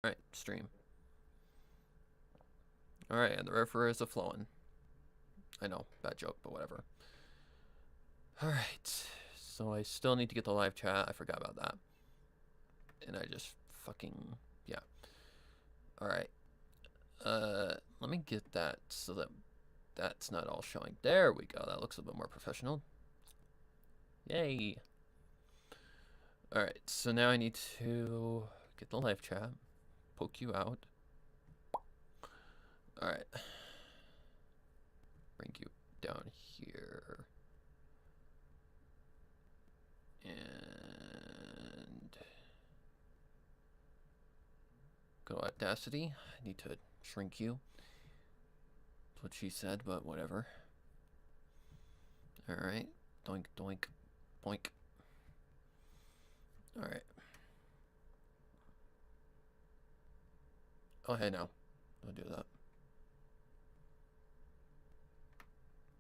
Alright, stream. Alright, and the river is a-flowing. I know, bad joke, but whatever. Alright, so I still need to get the live chat. I forgot about that. And I just fucking, yeah. Alright. Let me get that so that that's not all showing. There we go. That looks a little bit more professional. Yay. Alright, so now I need to get the live chat. Poke you out. Alright. Bring you down here. And go to Audacity. I need to shrink you. That's what she said, but whatever. Alright. Doink, doink, boink. Alright. Oh, hey, now. Don't do that.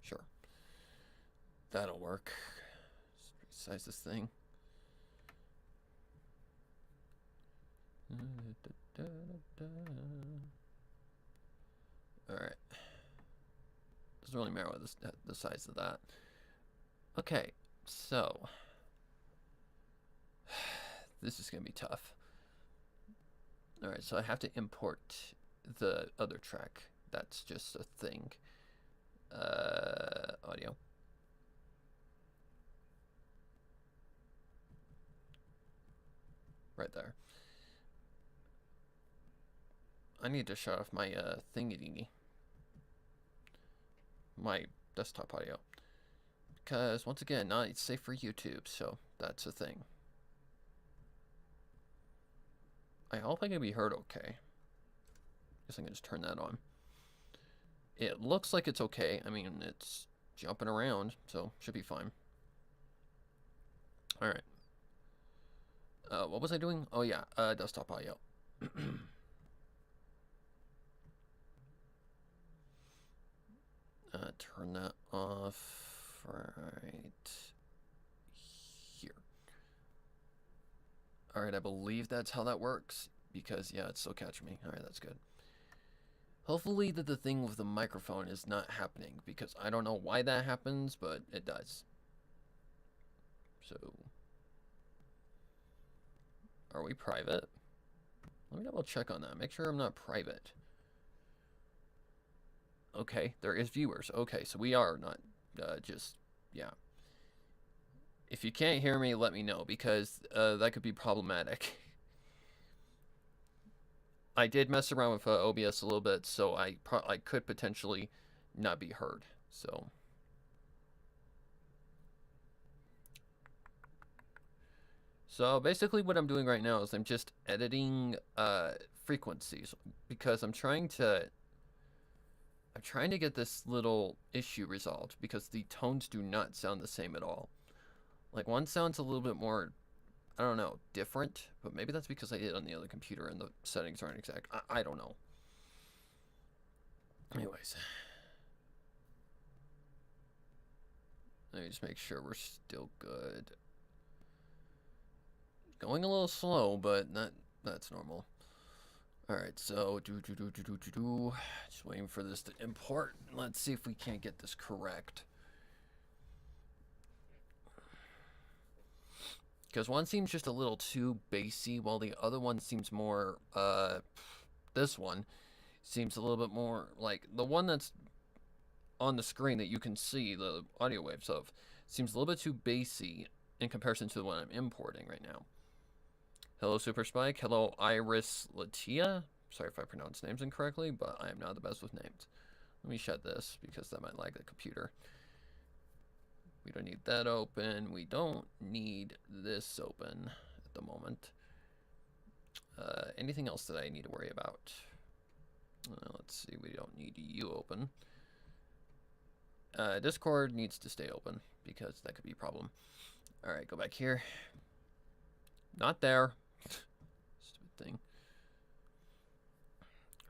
Sure. That'll work. Just resize this thing. Alright. Doesn't really matter what the size of that. Okay, so this is gonna be tough. Alright, so I have to import the other track. That's just a thing. Audio. Right there. I need to shut off my thingy, my desktop audio, because once again, not safe for YouTube, so that's a thing. I hope I can be heard okay. Guess I can just turn that on. It looks like it's okay. I mean, it's jumping around, so should be fine. Alright. What was I doing? Oh yeah, desktop audio. Turn that off right here. Alright, I believe that's how that works, because yeah, it's still catching me. Alright, that's good. Hopefully that the thing with the microphone is not happening, because I don't know why that happens, but it does. So, are we private? Let me double check on that. Make sure I'm not private. Okay, there is viewers. Okay, so we are not just, yeah. If you can't hear me, let me know, because that could be problematic. I did mess around with OBS a little bit, so I could potentially not be heard. So basically what I'm doing right now is I'm just editing frequencies, because I'm trying to get this little issue resolved, because the tones do not sound the same at all. Like, one sounds a little bit more, I don't know, different, but maybe that's because I did it on the other computer and the settings aren't exact. I don't know. Anyways. Let me just make sure we're still good. Going a little slow, but that's normal. Alright, so just waiting for this to import. Let's see if we can't get this correct. Because one seems just a little too bassy, while the other one seems more, this one seems a little bit more, like, the one that's on the screen that you can see the audio waves of seems a little bit too bassy in comparison to the one I'm importing right now. Hello, Super Spike. Hello, Iris Latia. Sorry if I pronounce names incorrectly, but I am not the best with names. Let me shut this, because that might lag the computer. We don't need that open. We don't need this open at the moment. Anything else that I need to worry about? Let's see. We don't need you open. Discord needs to stay open, because that could be a problem. Alright, go back here. Not there. Stupid thing.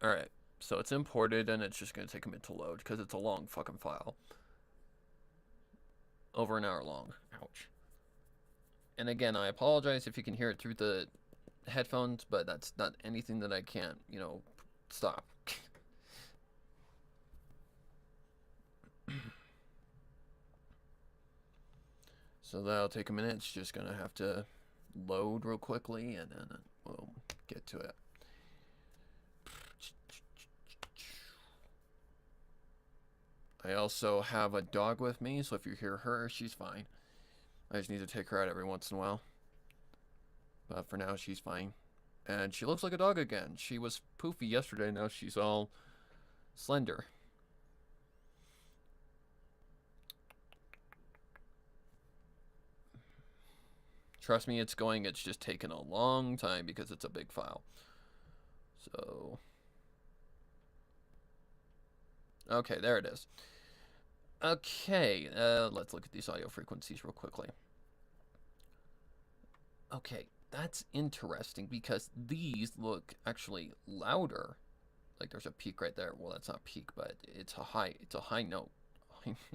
Alright, so it's imported, and it's just going to take a minute to load, because it's a long fucking file. Over an hour long. Ouch. And again, I apologize if you can hear it through the headphones, but that's not anything that I can't, stop. So that'll take a minute. It's just gonna have to load real quickly, and then we'll get to it. I also have a dog with me, so if you hear her, she's fine. I just need to take her out every once in a while. But for now, she's fine. And she looks like a dog again. She was poofy yesterday, now she's all slender. Trust me, it's just taken a long time because it's a big file. So, okay, there it is. Okay, let's look at these audio frequencies real quickly. Okay, that's interesting because these look actually louder. Like there's a peak right there. Well, that's not peak, but it's a high note.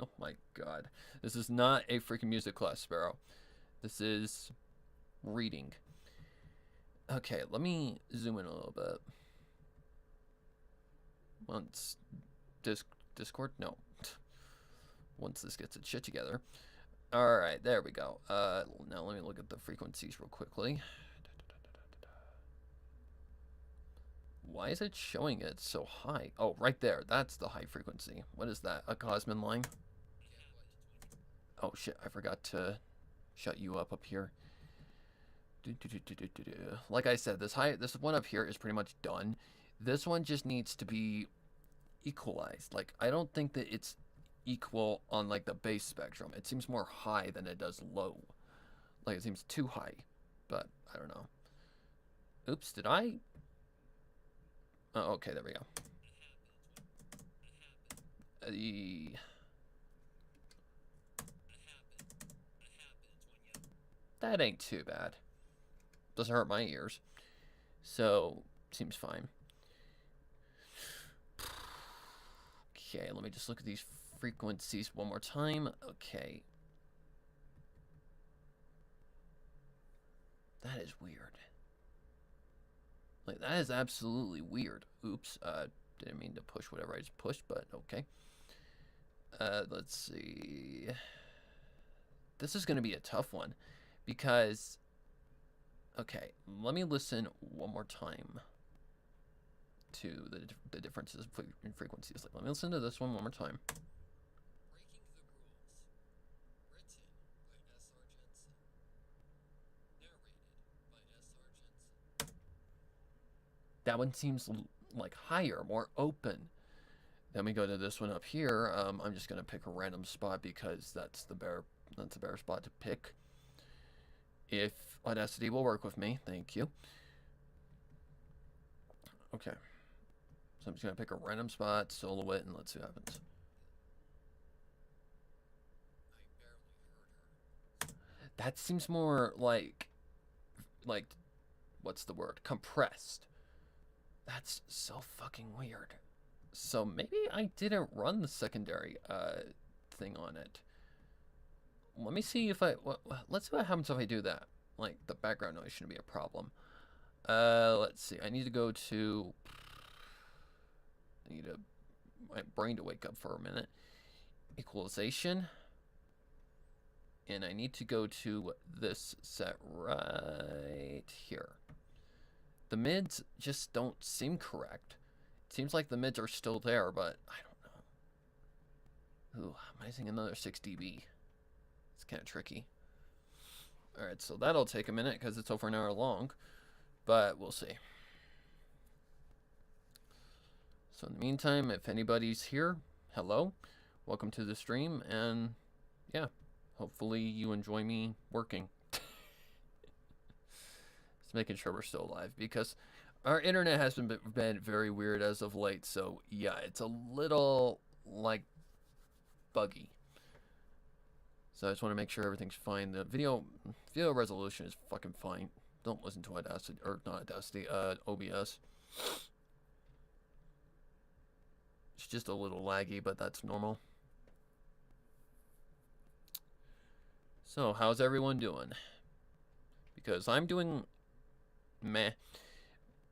Oh my god. This is not a freaking music class, Sparrow. This is reading. Okay, let me zoom in a little bit. Once Discord? No. Once this gets its shit together. Alright, there we go. Now let me look at the frequencies real quickly. Why is it showing it so high? Oh, right there. That's the high frequency. What is that? A Cosmin line? Oh shit, I forgot to shut you up here. Like I said, this one up here is pretty much done. This one just needs to be equalized. Like, I don't think that it's equal on like the bass spectrum. It seems more high than it does low. Like it seems too high, but I don't know. Oops, did I? Oh, okay, there we go. That ain't too bad. Doesn't hurt my ears. So, seems fine. Okay, let me just look at these frequencies one more time. Okay. That is weird. Like, that is absolutely weird. Oops, didn't mean to push whatever I just pushed, but okay. Let's see. This is going to be a tough one because, okay, let me listen one more time to the differences in frequencies. Like, let me listen to this one more time. That one seems like higher, more open. Then we go to this one up here. I'm just gonna pick a random spot because that's the better spot to pick. If Audacity will work with me, thank you. Okay, so I'm just gonna pick a random spot, solo it, and let's see what happens. That seems more like what's the word? Compressed. That's so fucking weird. So maybe I didn't run the secondary thing on it. Let me see if let's see what happens if I do that. Like, the background noise shouldn't be a problem. Let's see. I need to go to... I need my brain to wake up for a minute. Equalization. And I need to go to this set right here. The mids just don't seem correct. It seems like the mids are still there, but I don't know. Ooh, I'm using another 6 dB. It's kind of tricky. Alright, so that'll take a minute because it's over an hour long, but we'll see. So in the meantime, if anybody's here, hello, welcome to the stream, and yeah, hopefully you enjoy me working. Just making sure we're still alive, because our internet has been very weird as of late, so yeah, it's a little, like, buggy. So I just want to make sure everything's fine. The video resolution is fucking fine. Don't listen to Audacity, or not Audacity, OBS. It's just a little laggy, but that's normal. So, how's everyone doing? Because I'm doing meh.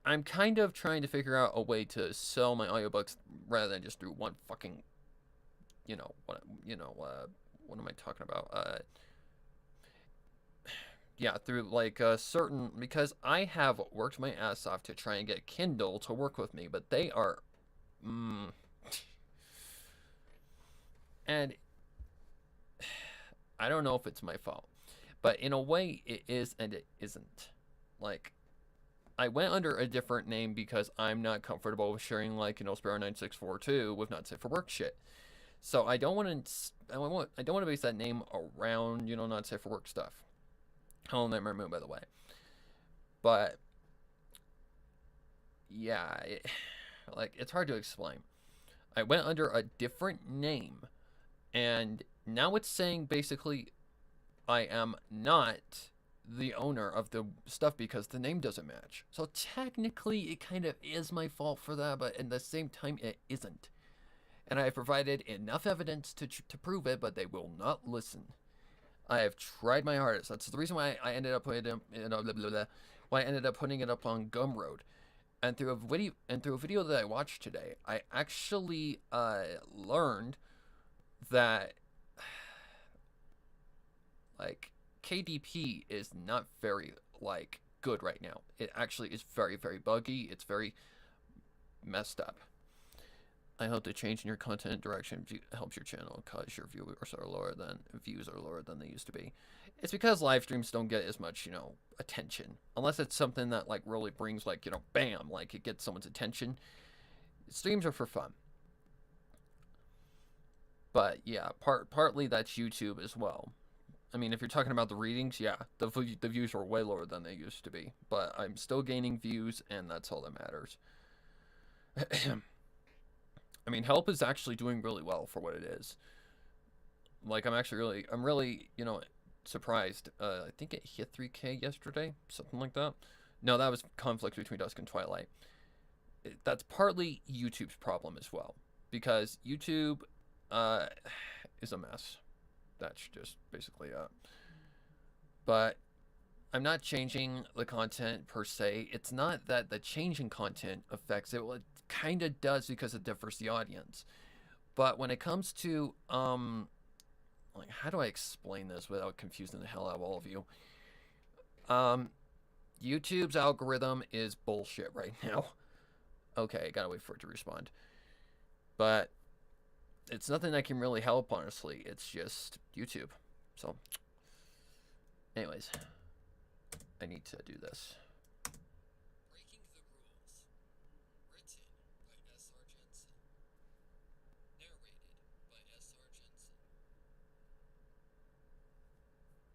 I'm kind of trying to figure out a way to sell my audiobooks rather than just through one fucking, what am I talking about? Yeah, through like a certain, because I have worked my ass off to try and get Kindle to work with me, but they are, and I don't know if it's my fault, but in a way it is and it isn't. Like, I went under a different name because I'm not comfortable with sharing, like, Sparrow 9642 with not safe for work shit. So I don't want to base that name around, not safe for work stuff. Hello Nightmare Moon, by the way. But yeah, it's hard to explain. I went under a different name, and now it's saying basically I am not the owner of the stuff because the name doesn't match. So technically it kind of is my fault for that, but at the same time it isn't. And I have provided enough evidence to prove it, but they will not listen. I have tried my hardest. That's the reason why I ended up putting it up on Gumroad. And through a video that I watched today, I actually learned that like KDP is not very good right now. It actually is very, very buggy. It's very messed up. I hope the change in your content direction helps your channel because your views are lower than they used to be. It's because live streams don't get as much, attention. Unless it's something that really brings bam, it gets someone's attention. Streams are for fun. But yeah, partly that's YouTube as well. I mean, if you're talking about the readings, yeah, the views are way lower than they used to be. But I'm still gaining views, and that's all that matters. I mean, Help is actually doing really well for what it is. I'm really, surprised. I think it hit 3K yesterday, something like that. No, that was conflict between Dusk and Twilight. That's partly YouTube's problem as well, because YouTube is a mess. That's just basically it. But I'm not changing the content per se. It's not that the change in content affects it. Well, it kind of does because it differs the audience. But when it comes to how do I explain this without confusing the hell out of all of you? YouTube's algorithm is bullshit right now. Okay, gotta wait for it to respond. But it's nothing that can really help, honestly. It's just YouTube. So, anyways, I need to do this. Breaking the Rules. Written by S.R. Jensen. Narrated by S.R. Jensen.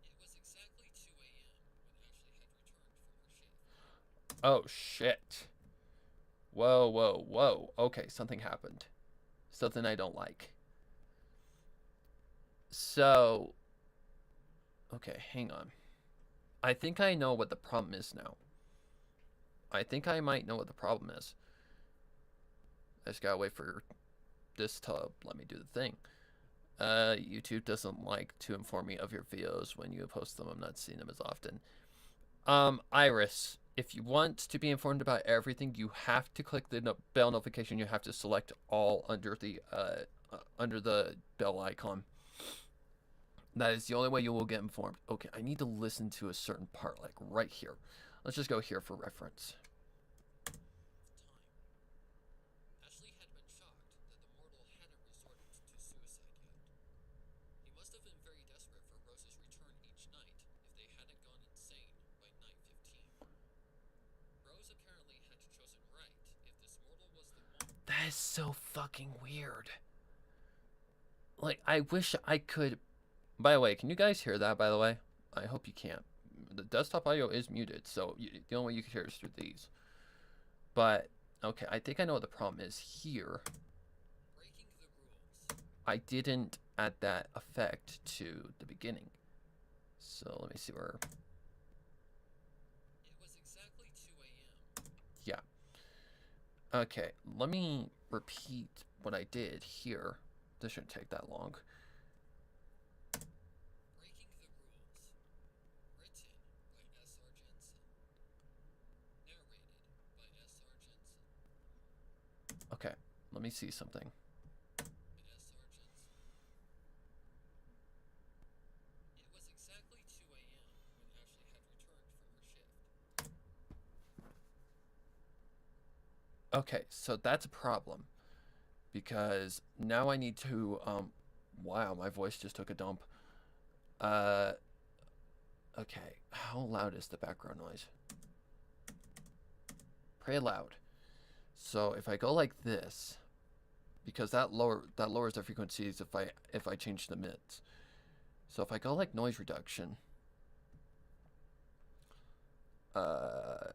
It was exactly 2 a.m. when Ashley had returned from her shift. Oh, shit. Whoa, whoa, whoa. Okay, something happened. Something I don't like. So, okay, hang on. I think I know what the problem is now. I think I might know what the problem is. I just gotta wait for this to let me do the thing. YouTube doesn't like to inform me of your videos when you post them. I'm not seeing them as often. Iris, if you want to be informed about everything, you have to click the bell notification. You have to select all under the bell icon. That is the only way you will get informed. Okay, I need to listen to a certain part, right here. Let's just go here for reference. Ashley had been shocked that the mortal hadn't resorted to suicide yet. He must have been very desperate for Rose's return each night if they hadn't gone insane by night 15. Rose apparently had chosen right if this mortal was the one. That is so fucking weird. I wish I could... By the way, can you guys hear that, by the way? I hope you can. The desktop audio is muted, so the only way you can hear is through these. But, okay, I think I know what the problem is here. Breaking the rules. I didn't add that effect to the beginning. So, let me see where... It was exactly 2 a.m. Yeah. Okay, let me repeat what I did here. This shouldn't take that long. Breaking the Rules. Written by S.R. Jensen. let me see something. And as sergeants, it was exactly 2 a.m. when Ashley had returned from her shift. Okay, so that's a problem because now I need to wow, my voice just took a dump. Uh okay, how loud is the background noise? Pretty loud. So if I go like this, because that lowers the frequencies if I change the mids. So if I go like noise reduction, why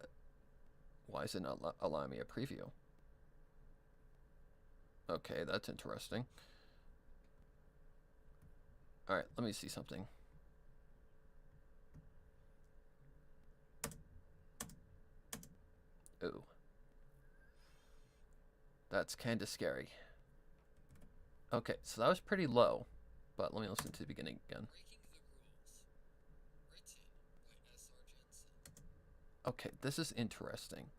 is it not allowing me a preview? Okay, that's interesting. All right, let me see something. Ooh. That's kind of scary. Okay, so that was pretty low, but let me listen to the beginning again. Breaking the Rules. Written by S. Sargentson. Okay, this is interesting.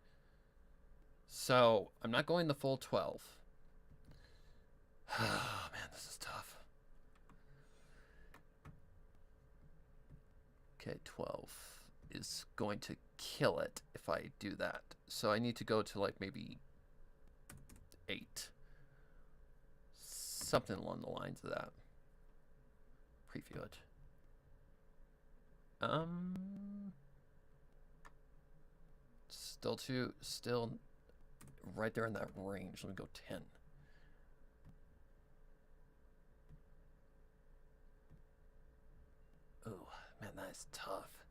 So, I'm not going the full 12. Oh, man, this is tough. Okay, 12 is going to kill it if I do that. So I need to go to like maybe 8. Something along the lines of that. Preview it. Still right there in that range. Let me go 10. Oh, man, that is tough.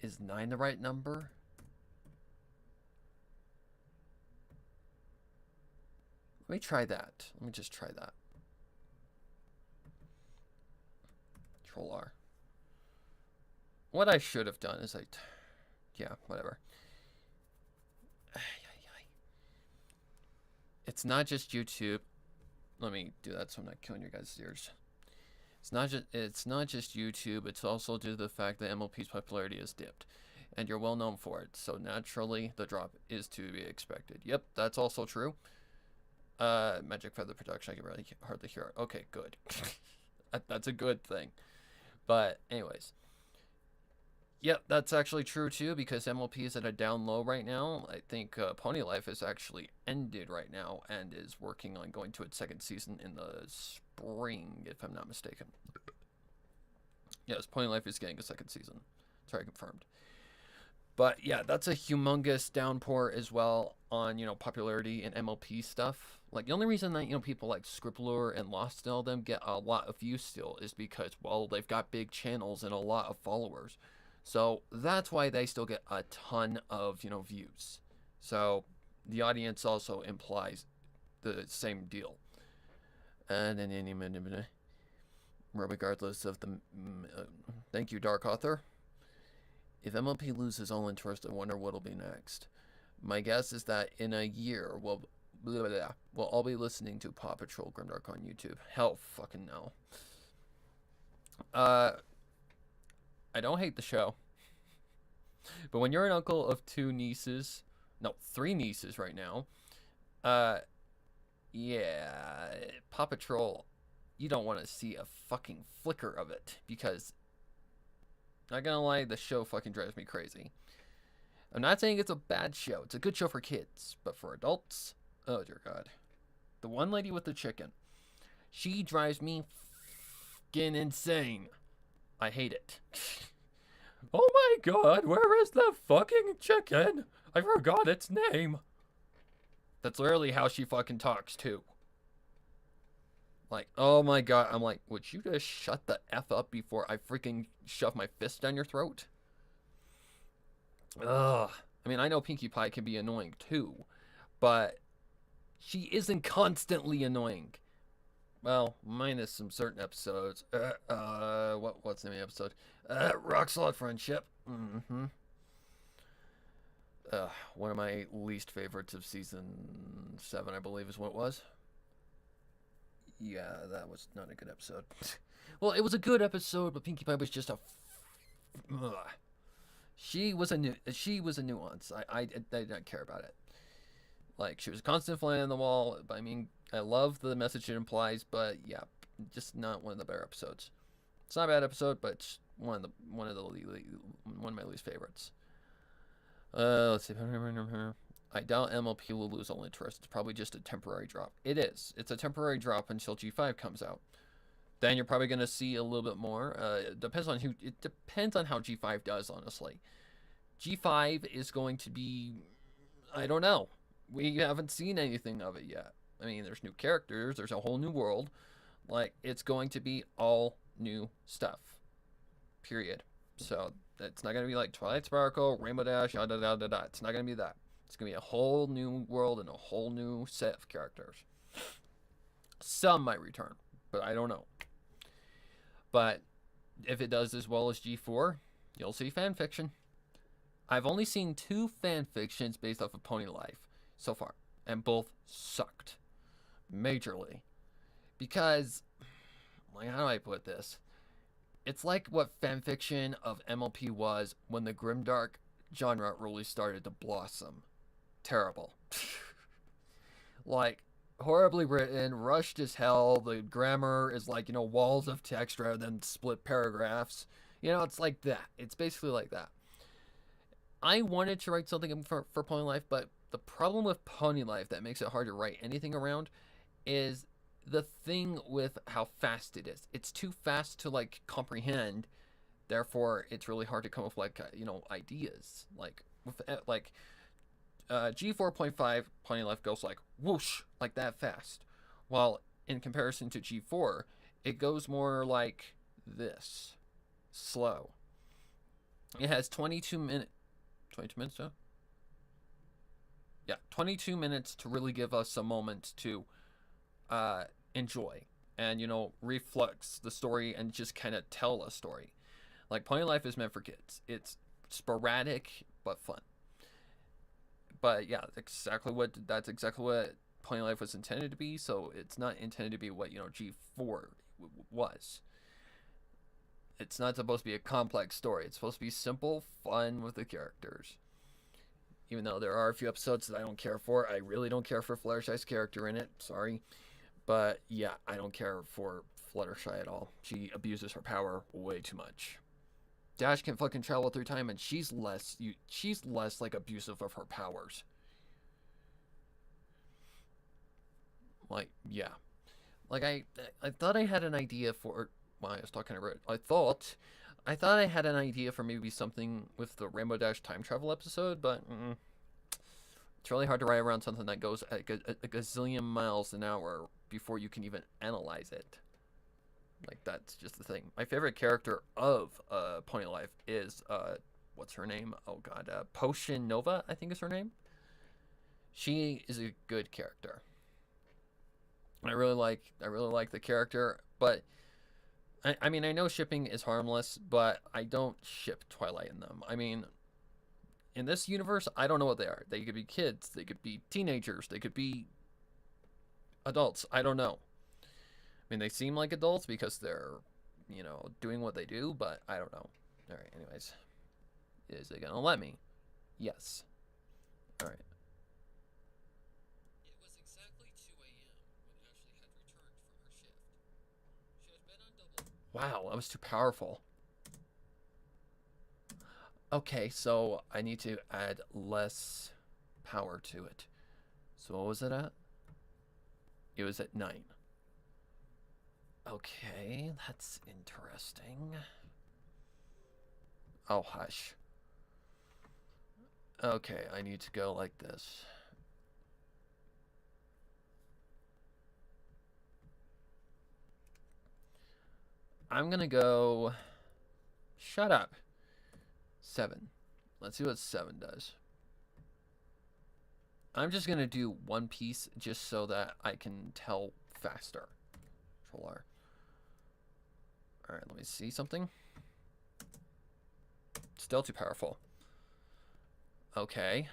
Is 9 the right number? Let me try that. Let me just try that. Control R. What I should have done is yeah, whatever. It's not just YouTube. Let me do that so I'm not killing your guys' ears. It's not just YouTube. It's also due to the fact that MLP's popularity has dipped, and you're well known for it. So naturally, the drop is to be expected. Yep, that's also true. Magic Feather production. I can really hardly hear it. Okay, good. That's a good thing. But anyways, yep, that's actually true too because MLP is at a down low right now. I think Pony Life is actually ended right now and is working on going to its second season in the spring, if I'm not mistaken. Yes, Pony Life is getting a second season. Sorry, confirmed. But yeah, that's a humongous downpour as well on, popularity and MLP stuff. Like, the only reason that, people like Scriptlure and Lost and all them get a lot of views still is because, well, they've got big channels and a lot of followers. So that's why they still get a ton of, views. So the audience also implies the same deal. And then, regardless of the... thank you, Dark Author. If MLP loses all interest, I wonder what'll be next. My guess is that in a year, we'll all be listening to Paw Patrol Grimdark on YouTube. Hell fucking no. I don't hate the show. But when you're an uncle of 3 nieces right now, yeah, Paw Patrol, you don't want to see a fucking flicker of it because, not gonna lie, the show fucking drives me crazy. I'm not saying it's a bad show. It's a good show for kids, but for adults, oh dear God. The one lady with the chicken, she drives me fucking insane. I hate it. Oh my God, where is the fucking chicken? I forgot its name. That's literally how she fucking talks too. Like, oh my God. I'm like, would you just shut the F up before I freaking shove my fist down your throat? Ugh. I mean, I know Pinkie Pie can be annoying too, but she isn't constantly annoying. Well, minus some certain episodes. What's the name of the episode? Rock Solid Friendship. Mm-hmm. One of my least favorites of season 7, I believe, is what it was. Yeah, that was not a good episode. Well, it was a good episode, but Pinkie Pie was just a. She was a nuance. I did not care about it. Like, she was a constant fly on the wall. I mean, I love the message it implies, but yeah, just not one of the better episodes. It's not a bad episode, but it's one of my least favorites. Let's see. I doubt MLP will lose all interest. It's probably just a temporary drop. It is. It's a temporary drop until G5 comes out. Then you're probably going to see a little bit more. It depends on how G5 does, honestly. G5 is going to be, I don't know. We haven't seen anything of it yet. I mean, there's new characters, there's a whole new world. Like, it's going to be all new stuff. Period. So, it's not going to be like Twilight Sparkle, Rainbow Dash, da da da da da. It's not going to be that. It's going to be a whole new world and a whole new set of characters. Some might return, but I don't know. But if it does as well as G4, you'll see fanfiction. I've only seen 2 fanfictions based off of Pony Life so far, and both sucked majorly. Because, like, how do I put this? It's like what fanfiction of MLP was when the grimdark genre really started to blossom. Terrible. Like, horribly written, rushed as hell. The grammar is like, walls of text rather than split paragraphs. It's like that. It's basically like that. I wanted to write something for Pony Life, but the problem with Pony Life that makes it hard to write anything around is the thing with how fast it is. It's too fast to, like, comprehend. Therefore, it's really hard to come up with, like, ideas. Like, with, G4.5, Pony Life goes, like, whoosh, like that fast. While, in comparison to G4, it goes more like this. Slow. It has 22 minutes. 22 minutes, huh? Yeah, 22 minutes to really give us a moment to enjoy and, reflux the story and just kind of tell a story. Like, Pony Life is meant for kids. It's sporadic but fun. But yeah, that's exactly what Pony Life was intended to be. So it's not intended to be what G4 was. It's not supposed to be a complex story. It's supposed to be simple, fun with the characters. Even though there are a few episodes that I don't care for. I really don't care for Fluttershy's character in it. Sorry. But yeah, I don't care for Fluttershy at all. She abuses her power way too much. Dash can fucking travel through time, and she's less like abusive of her powers. Like, yeah. Like, I thought I had an idea for... Well, I was talking about it. I thought I had an idea for maybe something with the Rainbow Dash time travel episode, but it's really hard to write around something that goes at a gazillion miles an hour before you can even analyze it. Like, that's just the thing. My favorite character of Pony Life is what's her name? Oh god, Potion Nova, I think is her name. She is a good character. I really like the character, but I mean, I know shipping is harmless, but I don't ship Twilight in them. I mean, in this universe, I don't know what they are. They could be kids, they could be teenagers, they could be adults. I don't know. I mean, they seem like adults because they're, doing what they do, but I don't know. Alright, anyways. Is it gonna let me? Yes. Alright. It was exactly 2 a.m. when Ashley had returned from her shift. She had been on double. Wow, that was too powerful. Okay, so I need to add less power to it. So what was it at? It was at 9. Okay, that's interesting. Oh, hush. Okay, I need to go like this. I'm gonna go... Shut up. 7. Let's see what 7 does. I'm just gonna do one piece just so that I can tell faster. Control R. Alright, let me see something. Still too powerful. Okay.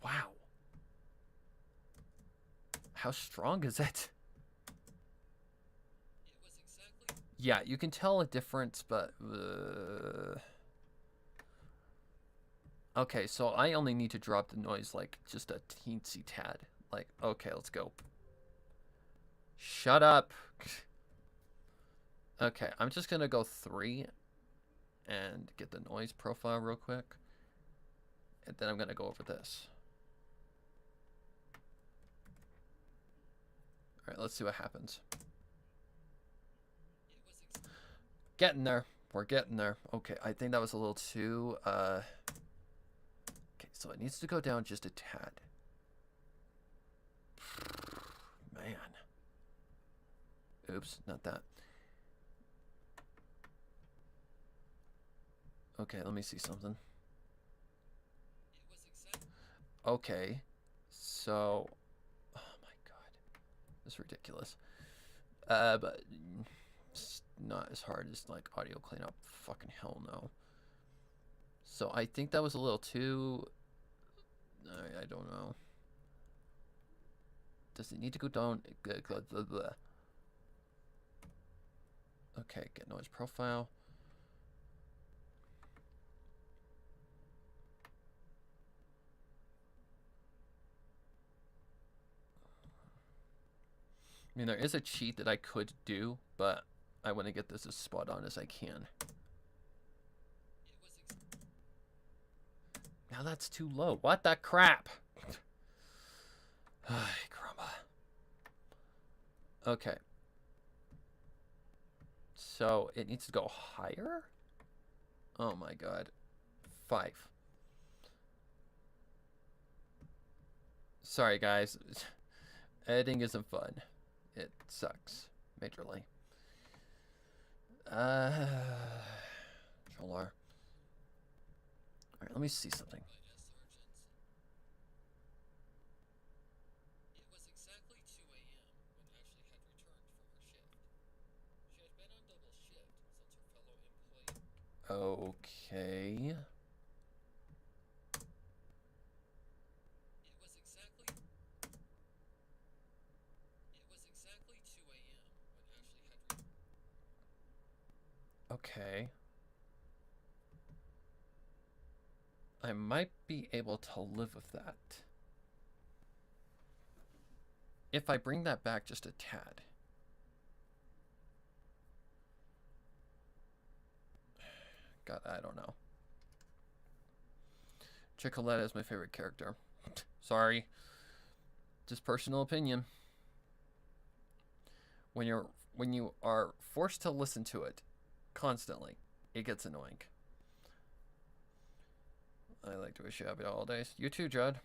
Wow. How strong is it? It was exactly... Yeah, you can tell a difference, but... Okay, so I only need to drop the noise like just a teensy tad. Like, okay, let's go. Shut up. Okay, I'm just gonna go 3 and get the noise profile real quick. And then I'm gonna go over this. Alright, let's see what happens. Getting there. We're getting there. Okay, I think that was a little too, okay, so it needs to go down just a tad. Man. Oops, not that. Okay, let me see something. Okay, so, oh my god, this is ridiculous. But it's not as hard as like audio cleanup. Fucking hell no. So I think that was a little too. I don't know. Does it need to go down? Okay, get noise profile. I mean, there is a cheat that I could do, but I want to get this as spot on as I can. Now that's too low. What the crap? Ay, caramba. Okay. So it needs to go higher? Oh my god. 5. Sorry guys. Editing isn't fun. It sucks. Majorly. Control R. Alright, let me see something. Okay. Okay. I might be able to live with that. If I bring that back just a tad. God, I don't know. Chicoletta is my favorite character. Sorry. Just personal opinion. When you are forced to listen to it constantly, it gets annoying. I like to wish you happy holidays. You too, Judd.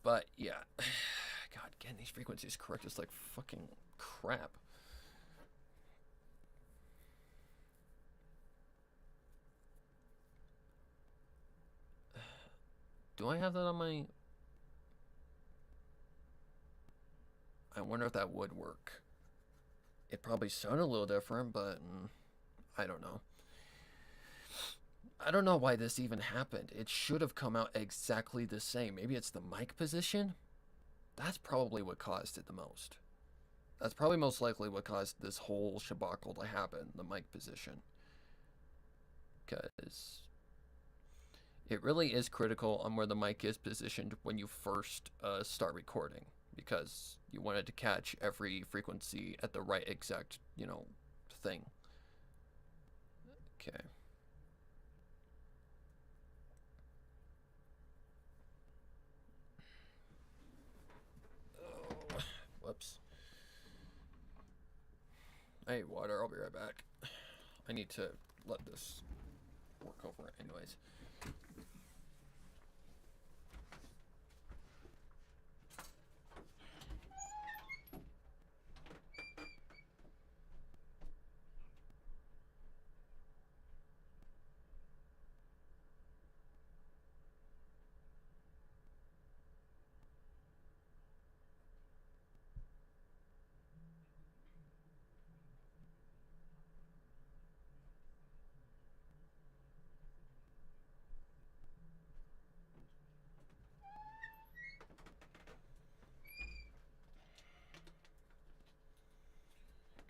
But yeah. God, getting these frequencies correct is like fucking crap. Do I have that on my... I wonder if that would work. It probably sounded a little different, but I don't know. I don't know why this even happened. It should have come out exactly the same. Maybe it's the mic position? That's probably what caused it the most. That's probably most likely what caused this whole shabacle to happen, the mic position. Because it really is critical on where the mic is positioned when you first start recording. Because you wanted to catch every frequency at the right exact, thing. Okay. Oh, whoops. I need water. I'll be right back. I need to let this work over it anyways.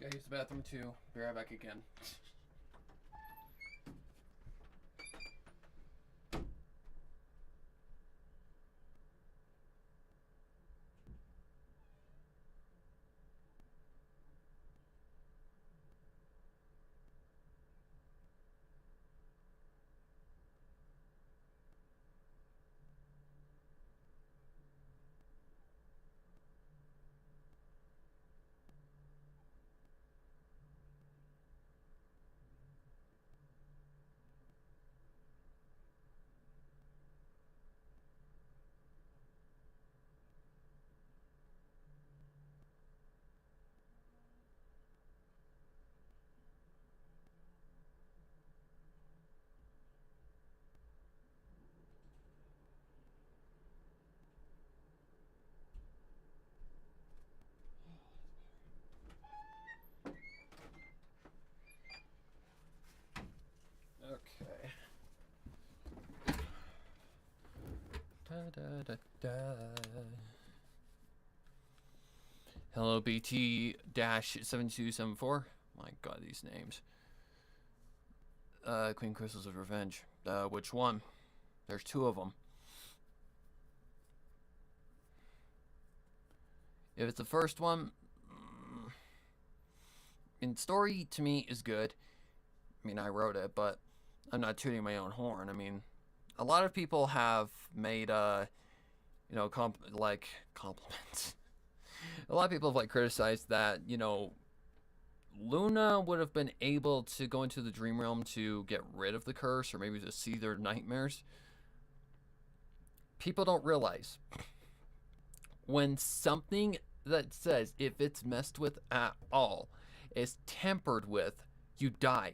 Gotta use the bathroom too. Be right back again. da, da. Hello, BT-7274. My god, these names. Queen Crystals of Revenge. Which one? There's two of them. If it's the first one, and story to me is good. I mean, I wrote it, but I'm not tooting my own horn. I mean, a lot of people have made, you know, compliments. A lot of people have like criticized that, you know, Luna would have been able to go into the dream realm to get rid of the curse, or maybe to see their nightmares. People don't realize when something that says if it's messed with at all is tampered with, you die.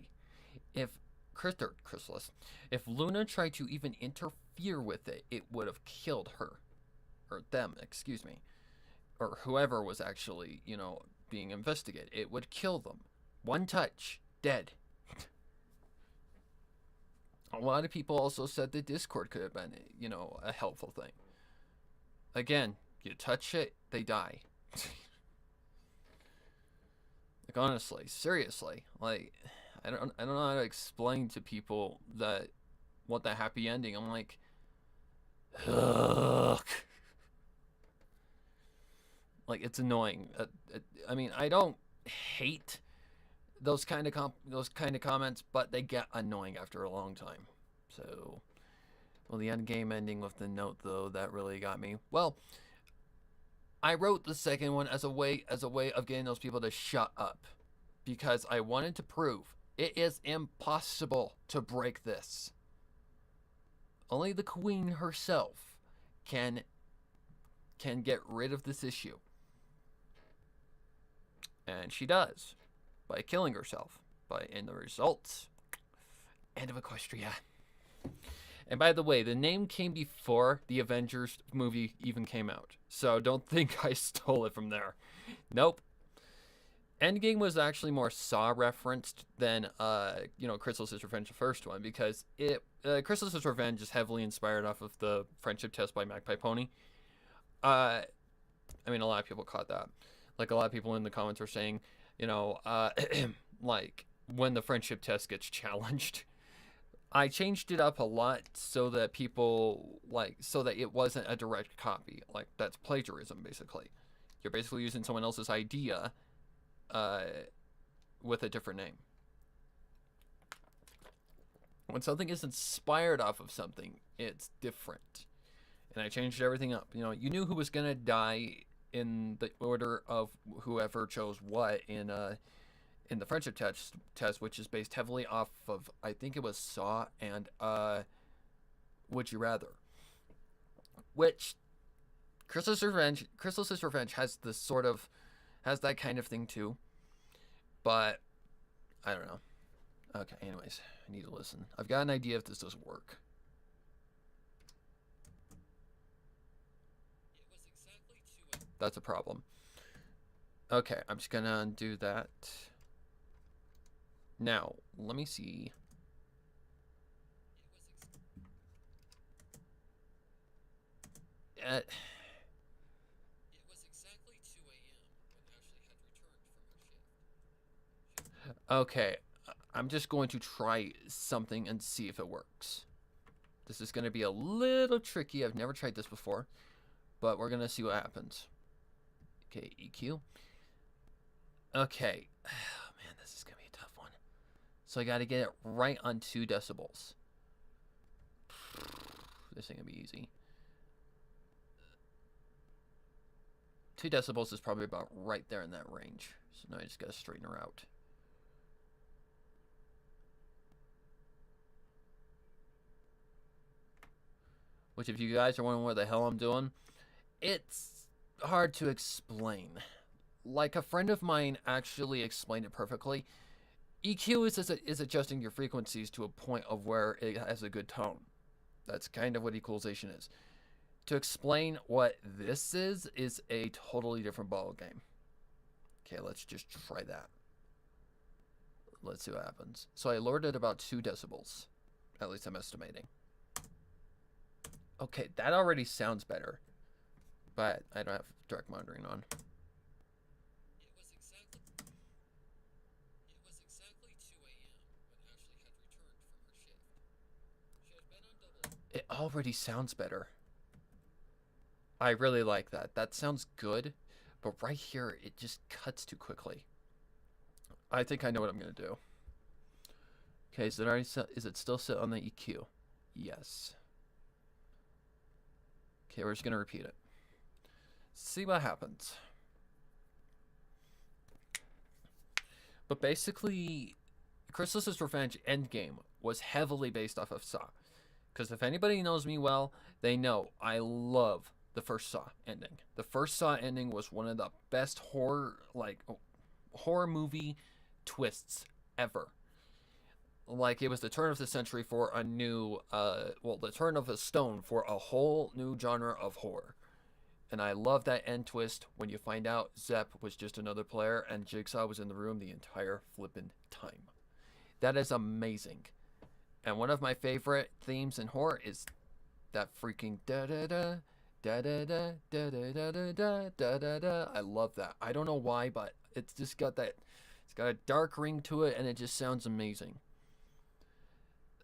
If Chrysalis, if Luna tried to even interfere with it, it would have killed her, or them, excuse me, or whoever was actually, you know, being investigated. It would kill them. One touch, dead. A lot of people also said that Discord could have been, you know, a helpful thing. Again, you touch it, they die. Like, honestly, seriously, like, I don't know how to explain to people that want that happy ending. I'm like, ugh. Like, it's annoying. I mean, I don't hate those kind of comments, but they get annoying after a long time. So, well, the end game ending with the note though, that really got me. Well, I wrote the second one as a way of getting those people to shut up, because I wanted to prove it is impossible to break this. Only the queen herself can get rid of this issue. And she does, by killing herself. In the results, end of Equestria. And by the way, the name came before the Avengers movie even came out. So don't think I stole it from there. Nope. Endgame was actually more Saw referenced than, you know, Chrysalis' Revenge, the first one, because Chrysalis' Revenge is heavily inspired off of the Friendship Test by Magpie Pony. I mean, a lot of people caught that. Like, a lot of people in the comments were saying, you know, like, when the Friendship Test gets challenged, I changed it up a lot so that people, like, so that it wasn't a direct copy. Like, that's plagiarism, basically. You're basically using someone else's idea with a different name. When something is inspired off of something, it's different. And I changed everything up. You know, you knew who was going to die in the order of whoever chose what in the Friendship test, which is based heavily off of, I think it was Saw and Would You Rather, which Chrysalis' Revenge has this sort of, has that kind of thing too, but I don't know. Okay, anyways, I need to listen. I've got an idea if this doesn't work. That's a problem. Okay, I'm just gonna undo that. Now, let me see. It was exactly 2 a.m. when Ashley had returned from her shift. Okay, I'm just going to try something and see if it works. This is going to be a little tricky. I've never tried this before, but we're going to see what happens. Okay, EQ. Okay. Oh, man, this is going to be a tough one. So I got to get it right on 2 decibels. This ain't going to be easy. 2 decibels is probably about right there in that range. So now I just got to straighten her out. Which, if you guys are wondering what the hell I'm doing, it's hard to explain. Like, a friend of mine actually explained it perfectly. EQ is adjusting your frequencies to a point of where it has a good tone. That's kind of what equalization is. To explain what this is a totally different ball game. Okay, let's just try that. Let's see what happens. So I lowered it about 2 decibels. At least I'm estimating. Okay, that already sounds better. But I don't have direct monitoring on. It was exactly 2 a.m. when Ashley had returned from her shift. She had been on double. It already sounds better. I really like that. That sounds good, but right here it just cuts too quickly. I think I know what I'm gonna do. Okay, is it already set? Is it still set on the EQ? Yes. Okay, we're just gonna repeat it. See what happens. But basically, Chrysalis' Revenge Endgame was heavily based off of Saw. Because if anybody knows me well, they know I love the first Saw ending. The first Saw ending was one of the best horror movie twists ever. Like, it was the turn of the century for a new, the turn of a stone for a whole new genre of horror. And I love that end twist when you find out Zepp was just another player and Jigsaw was in the room the entire flippin' time. That is amazing. And one of my favorite themes in horror is that freaking da da da da da da da da da da da da da. I love that. I don't know why, but it's just got that. It's got a dark ring to it, and it just sounds amazing.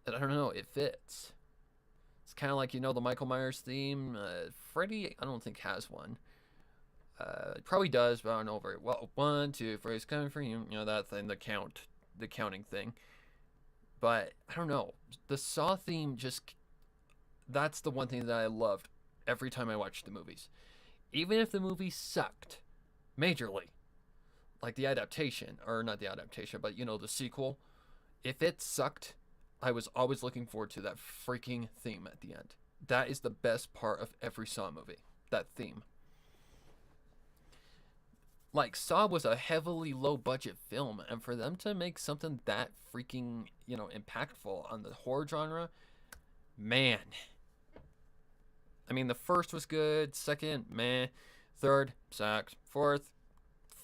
And I don't know, it fits. It's kind of like, the Michael Myers theme. Freddy, I don't think has one. It probably does, but I don't know very well. 1, 2, Freddy's coming for you. That thing, the counting thing. But I don't know. The Saw theme that's the one thing that I loved every time I watched the movies. Even if the movie sucked majorly, like the adaptation, or not the adaptation, but the sequel, if it sucked, I was always looking forward to that freaking theme at the end. That is the best part of every Saw movie, that theme. Like, Saw was a heavily low budget film, and for them to make something that freaking, impactful on the horror genre, man. I mean, the first was good, second, meh, third, sucked, fourth,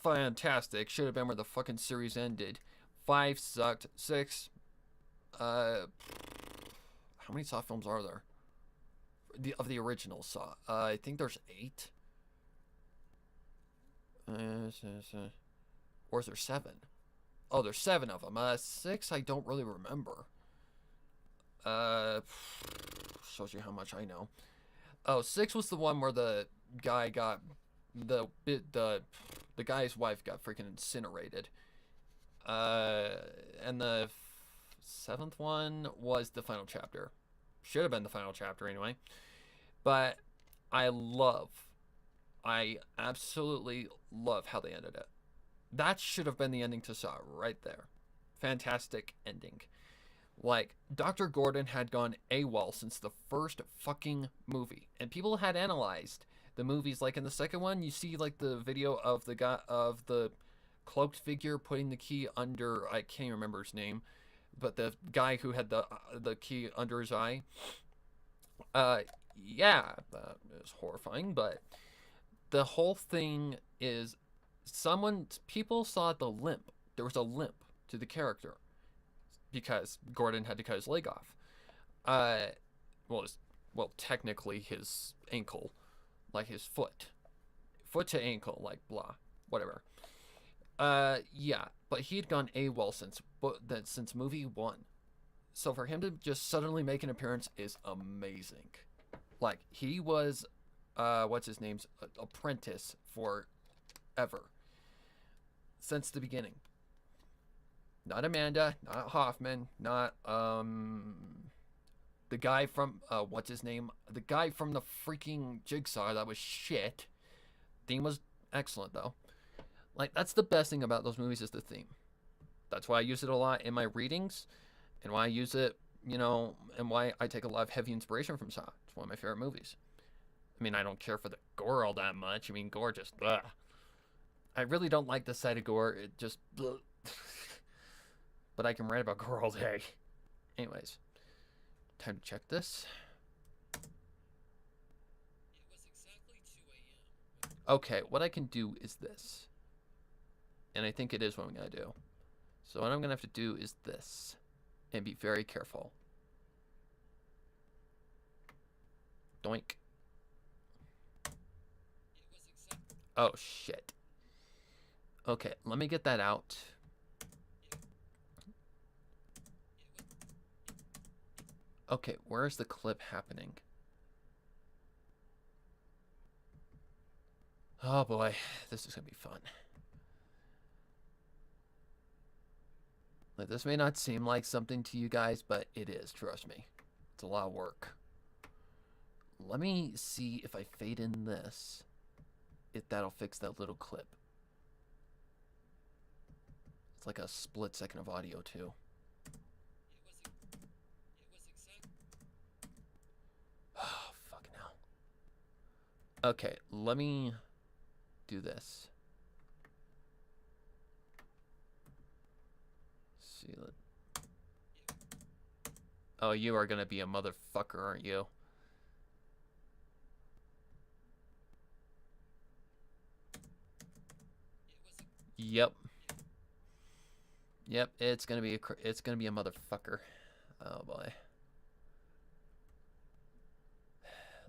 fantastic, should have been where the fucking series ended. 5 sucked, 6, how many Saw films are there? Of the original Saw, I think there's 8. Or is there 7? Oh, there's 7 of them. 6, I don't really remember. Shows you how much I know. Oh, 6 was the one where the guy got the guy's wife got freaking incinerated. And the 7th one was the final chapter. Should have been the final chapter anyway. But I absolutely love how they ended it. That should have been the ending to Saw right there. Fantastic ending. Like, Dr. Gordon had gone AWOL since the first fucking movie. And people had analyzed the movies. Like, in the second one, you see, like, the video of the guy, of the cloaked figure putting the key under, I can't even remember his name, but the guy who had the key under his eye. Yeah, that is horrifying, but the whole thing is people saw the limp. There was a limp to the character because Gordon had to cut his leg off. Technically his ankle, like his foot to ankle, like blah, whatever. Yeah, but he had gone AWOL since movie 1. So for him to just suddenly make an appearance is amazing. Like, he was, what's his name's apprentice forever. Since the beginning. Not Amanda, not Hoffman, not, the guy from, what's his name? The guy from the freaking Jigsaw, that was shit. Theme was excellent, though. Like, that's the best thing about those movies is the theme. That's why I use it a lot in my readings, and why I use it, and why I take a lot of heavy inspiration from Saw. It's one of my favorite movies. I mean, I don't care for the gore all that much. I mean, gore just, ugh. I really don't like the sight of gore. It just, but I can write about gore all day. Anyways, time to check this. It was exactly 2 a.m. Okay, what I can do is this. And I think it is what I'm going to do. So what I'm going to have to do is this. And be very careful. Doink. It was exactly. Oh, shit. Okay, let me get that out. Okay, where is the clip happening? Oh boy, this is gonna be fun. Like, this may not seem like something to you guys, but it is, trust me. It's a lot of work. Let me see if I fade in this, if that'll fix that little clip. It's like a split second of audio too. It was exactly. Oh, fucking hell. Okay, let me do this. See, oh, you are gonna be a motherfucker, aren't you? Yep. Yep, it's gonna be a motherfucker. Oh boy.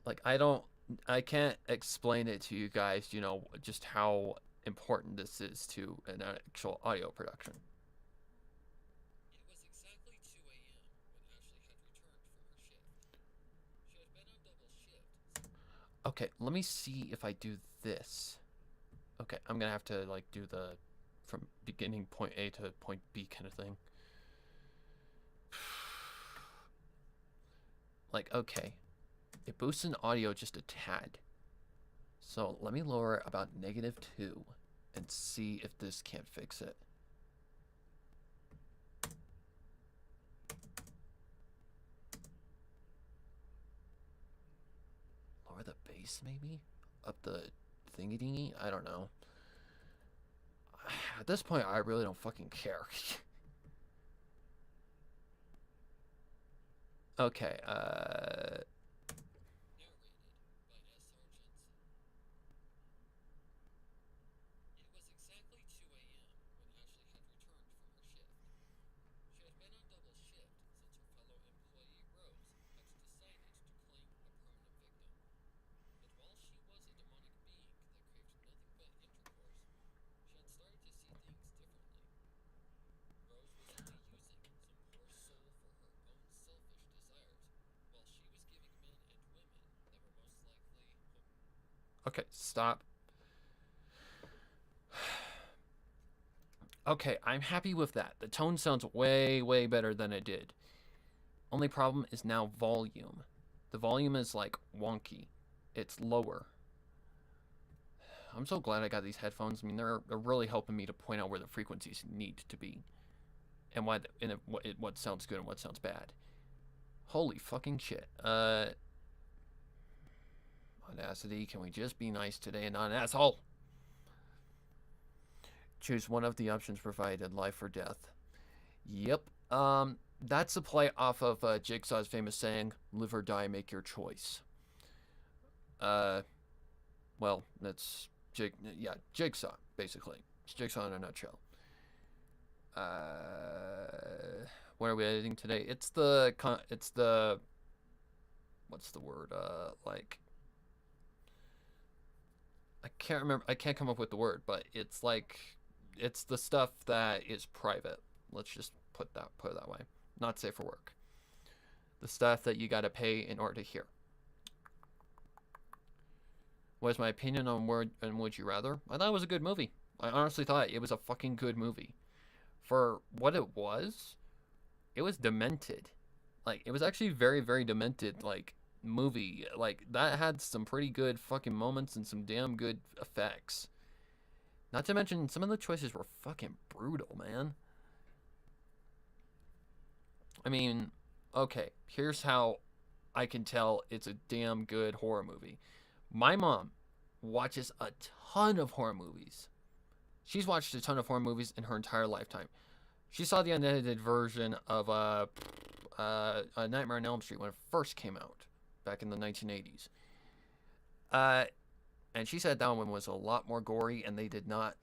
Like, I can't explain it to you guys, you know, just how important this is to an actual audio production. It was exactly 2 a.m. when Ashley had returned from her shift. She had been on double shift. Okay, let me see if I do this. Okay, I'm gonna have to, like, do the from beginning point A to point B kind of thing. Like, okay, it boosts in audio just a tad. So let me lower about -2 and see if this can't fix it. Lower the bass maybe? Up the thingy? I don't know. At this point, I really don't fucking care. Okay, Narrated by S. Sargent. It was exactly 2 a.m. when Ashley had returned from her shift. She had been on double shift since her fellow employee Rose had decided to claim a permanent victim. But while she was a demonic being that craved nothing but intercourse, she had started to see things differently. Rose was only using some poor soul for her own selfish desires, while she was giving men and women that were most likely. okay, stop. Okay, I'm happy with that. The tone sounds way, way better than it did. Only problem is now volume. The volume is like wonky. It's lower. I'm so glad I got these headphones. I mean, they're really helping me to point out where the frequencies need to be, and what sounds good and what sounds bad. Holy fucking shit. Audacity, can we just be nice today and not an asshole? Choose one of the options provided, life or death. Yep. That's a play off of Jigsaw's famous saying, "Live or die, make your choice." Well, that's Jigsaw basically. It's Jigsaw in a nutshell. What are we editing today? It's the what's the word? Like, I can't remember. I can't come up with the word, but it's like, it's the stuff that is private. Let's just put it that way. Not safe for work. The stuff that you gotta pay in order to hear. What is my opinion on Would You Rather? I thought it was a good movie. I honestly thought it was a fucking good movie. For what it was demented. Like, it was actually very, very demented, like, movie. Like, that had some pretty good fucking moments and some damn good effects. Not to mention, some of the choices were fucking brutal, man. I mean, okay, here's how I can tell it's a damn good horror movie. My mom watches a ton of horror movies. She's watched a ton of horror movies in her entire lifetime. She saw the unedited version of Nightmare on Elm Street when it first came out back in the 1980s. And she said that one was a lot more gory, and they did not.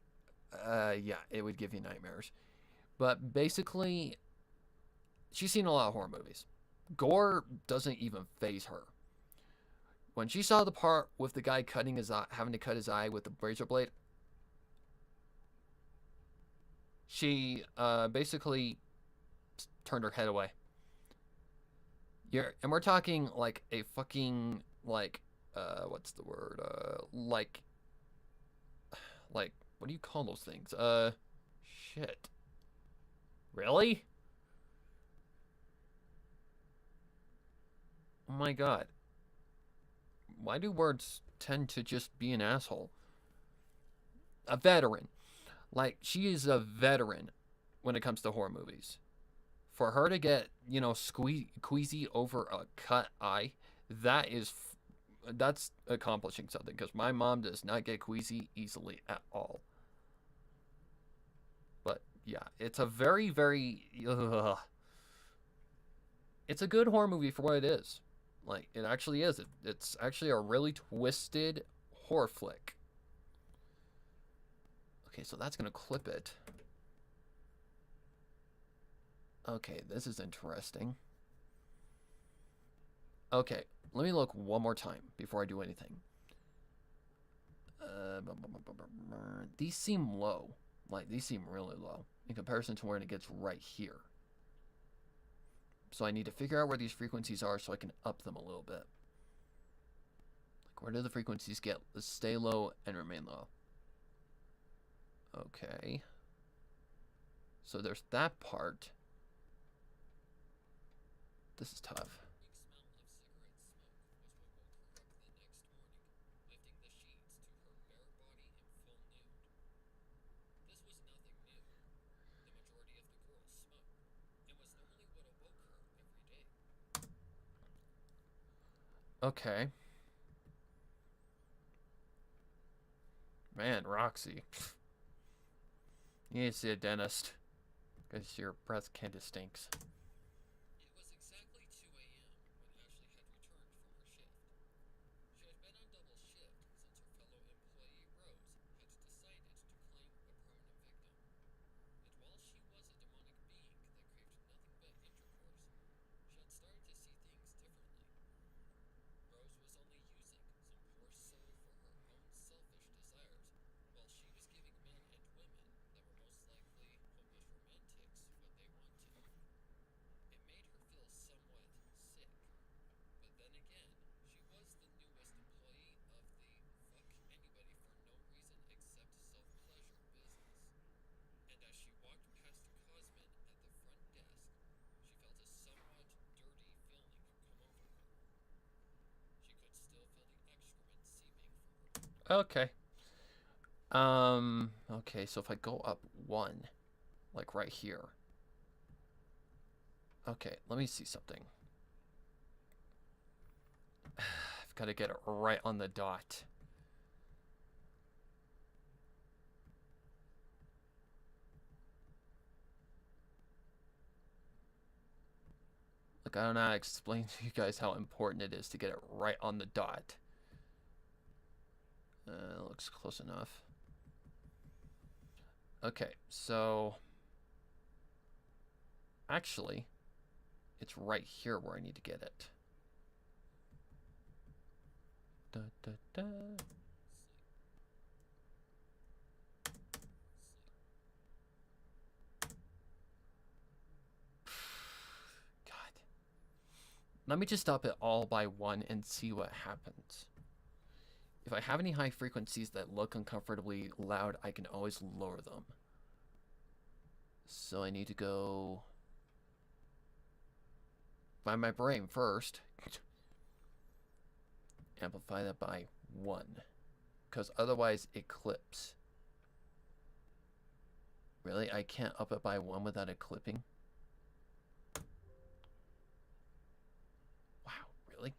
Yeah, it would give you nightmares. But basically, she's seen a lot of horror movies. Gore doesn't even faze her. When she saw the part with the guy cutting his eye, having to cut his eye with the razor blade, she basically turned her head away. And we're talking like a fucking like what's the word? Like what do you call those things? Shit. Really? Oh my god. Why do words tend to just be an asshole? A veteran. Like, she is a veteran when it comes to horror movies. For her to get, queasy over a cut eye, that's accomplishing something, because my mom does not get queasy easily at all. But yeah, it's a very, very it's a good horror movie for what it is. Like, it actually is. It's actually a really twisted horror flick. Okay, so that's gonna clip it. Okay, this is interesting. Okay, let me look one more time before I do anything. These seem low. Like, these seem really low in comparison to where it gets right here. So I need to figure out where these frequencies are so I can up them a little bit. Like, where do the frequencies get? Let's stay low and remain low. Okay. So there's that part. This is tough. Okay. Man, Roxy. You need to see a dentist. Because your breath kinda stinks. It was exactly 2 a.m. when Ashley had returned from her shift. She had been on double shift since her fellow employee Rose had decided to claim a permanent victim. And while she was a demonic being that craved nothing but intercourse, she had started to see things differently. Rose was only using some poor soul for her own selfish desires, while she was giving men and women that were most likely hopeless romantics what they wanted. It made her feel somewhat sick. But then again, she was the newest employee of the fuck anybody for no reason except self-pleasure business. And as she walked past Cosmin at the front desk, she felt a somewhat dirty feeling come over her. She could still feel the excrement seeping from her. Okay. Okay, so if I go up one, like right here. Okay, let me see something. I've got to get it right on the dot. Look, I don't know how to explain to you guys how important it is to get it right on the dot. Looks close enough. Okay, so actually, it's right here where I need to get it. Da, da, da. God. Let me just up it all by one and see what happens. If I have any high frequencies that look uncomfortably loud, I can always lower them. So I need to go by my brain first. Amplify that by 1. Because otherwise it clips. Really? I can't up it by 1 without it clipping? Wow, really?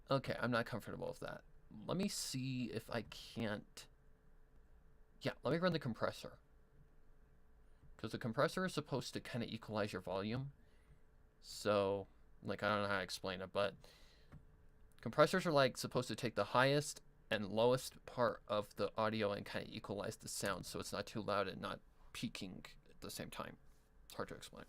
Okay, I'm not comfortable with that. Let me see if I can't... Yeah, let me run the compressor. Because the compressor is supposed to kind of equalize your volume. So, like, I don't know how to explain it, but compressors are like supposed to take the highest and lowest part of the audio and kind of equalize the sound so it's not too loud and not peaking at the same time. It's hard to explain.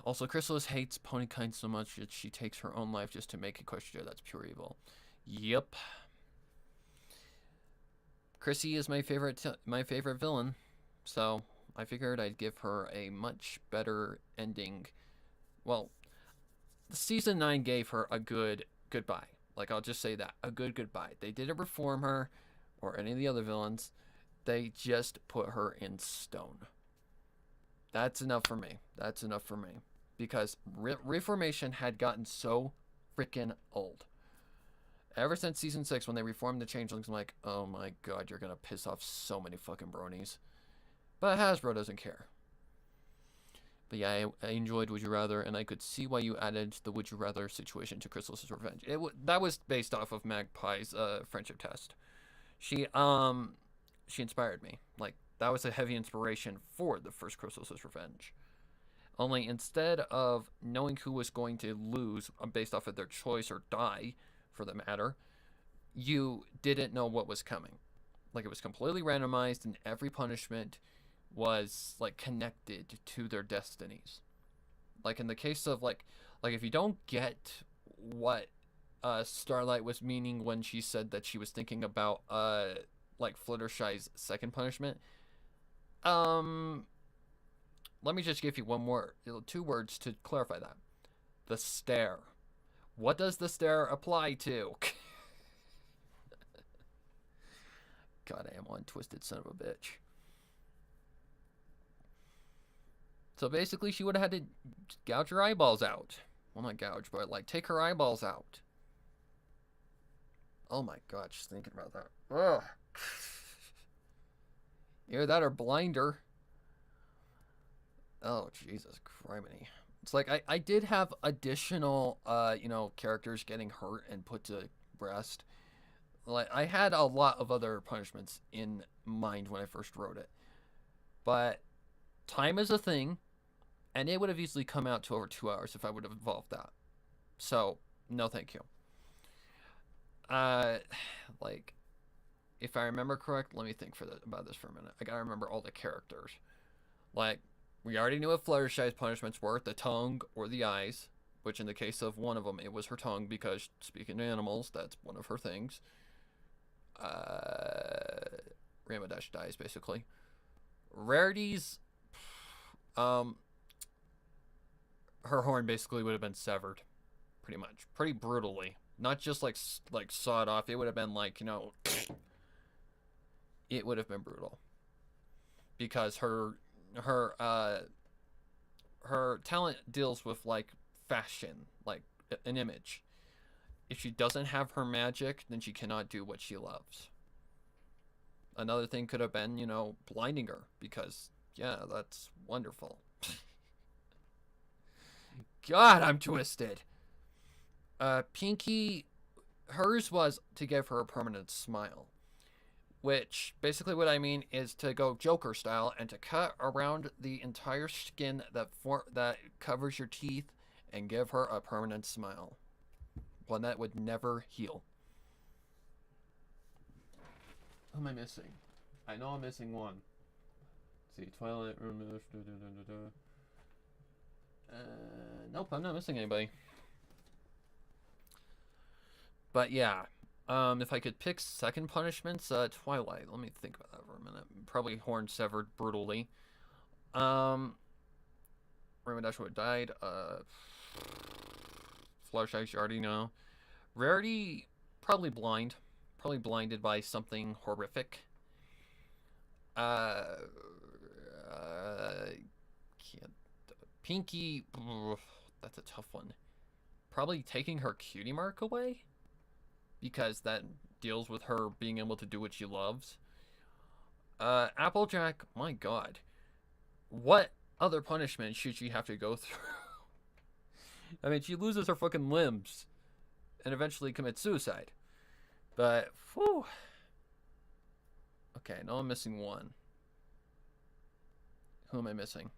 Also, Chrysalis hates Ponykind so much that she takes her own life just to make Equestria. That's pure evil. Yep. Chrissy is my favorite villain, so I figured I'd give her a much better ending. Well, season 9 gave her a good goodbye. Like, I'll just say that, a good goodbye. They didn't reform her or any of the other villains. They just put her in stone. That's enough for me. That's enough for me. Because Reformation had gotten so freaking old. Ever since season 6, when they reformed the Changelings, I'm like, oh my god, you're gonna piss off so many fucking bronies. But Hasbro doesn't care. But yeah, I enjoyed Would You Rather, and I could see why you added the Would You Rather situation to Chrysalis' Revenge. That was based off of Magpie's friendship test. She inspired me. Like, that was a heavy inspiration for the first Chrysalis' Revenge. Only instead of knowing who was going to lose based off of their choice or die, for the matter, you didn't know what was coming. Like, it was completely randomized, and every punishment was like connected to their destinies. Like in the case of like if you don't get what Starlight was meaning when she said that she was thinking about like Fluttershy's second punishment, let me just give you two words to clarify that. The stare. What does the stare apply to? God, I am one twisted son of a bitch. So basically, she would have had to gouge her eyeballs out. Well, not gouge, but like take her eyeballs out. Oh my god, just thinking about that. Ugh. Either that or blind her. Oh, Jesus criminy. It's like I did have additional, characters getting hurt and put to rest. Like, I had a lot of other punishments in mind when I first wrote it. But time is a thing, and it would have easily come out to over 2 hours if I would have involved that. So, no thank you. Like, if I remember correct, let me think about this for a minute. I gotta remember all the characters. Like, we already knew what Fluttershy's punishments were, the tongue or the eyes, which in the case of one of them, it was her tongue, because speaking to animals, that's one of her things. Rainbow-Dash dies, basically. Rarity's, her horn basically would have been severed, pretty much, pretty brutally. Not just like sawed off. It would have been like, it would have been brutal, because her talent deals with like fashion, like an image. If she doesn't have her magic, then she cannot do what she loves. Another thing could have been, blinding her, because, yeah, that's wonderful. God, I'm twisted. Pinkie, hers was to give her a permanent smile. Which, basically what I mean is to go Joker style and to cut around the entire skin that covers your teeth and give her a permanent smile. One that would never heal. Who am I missing? I know I'm missing one. Let's see, Twilight Room. Nope, I'm not missing anybody. But yeah, if I could pick second punishments, Twilight. Let me think about that for a minute. Probably horn severed brutally. Rainbow-Dash would have died. Fluttershy, you already know. Rarity, probably blind. Probably blinded by something horrific. Pinkie, that's a tough one. Probably taking her cutie mark away, because that deals with her being able to do what she loves. Applejack, my god. What other punishment should she have to go through? I mean, she loses her fucking limbs and eventually commits suicide. But, whew. Okay, now I'm missing one. Who am I missing?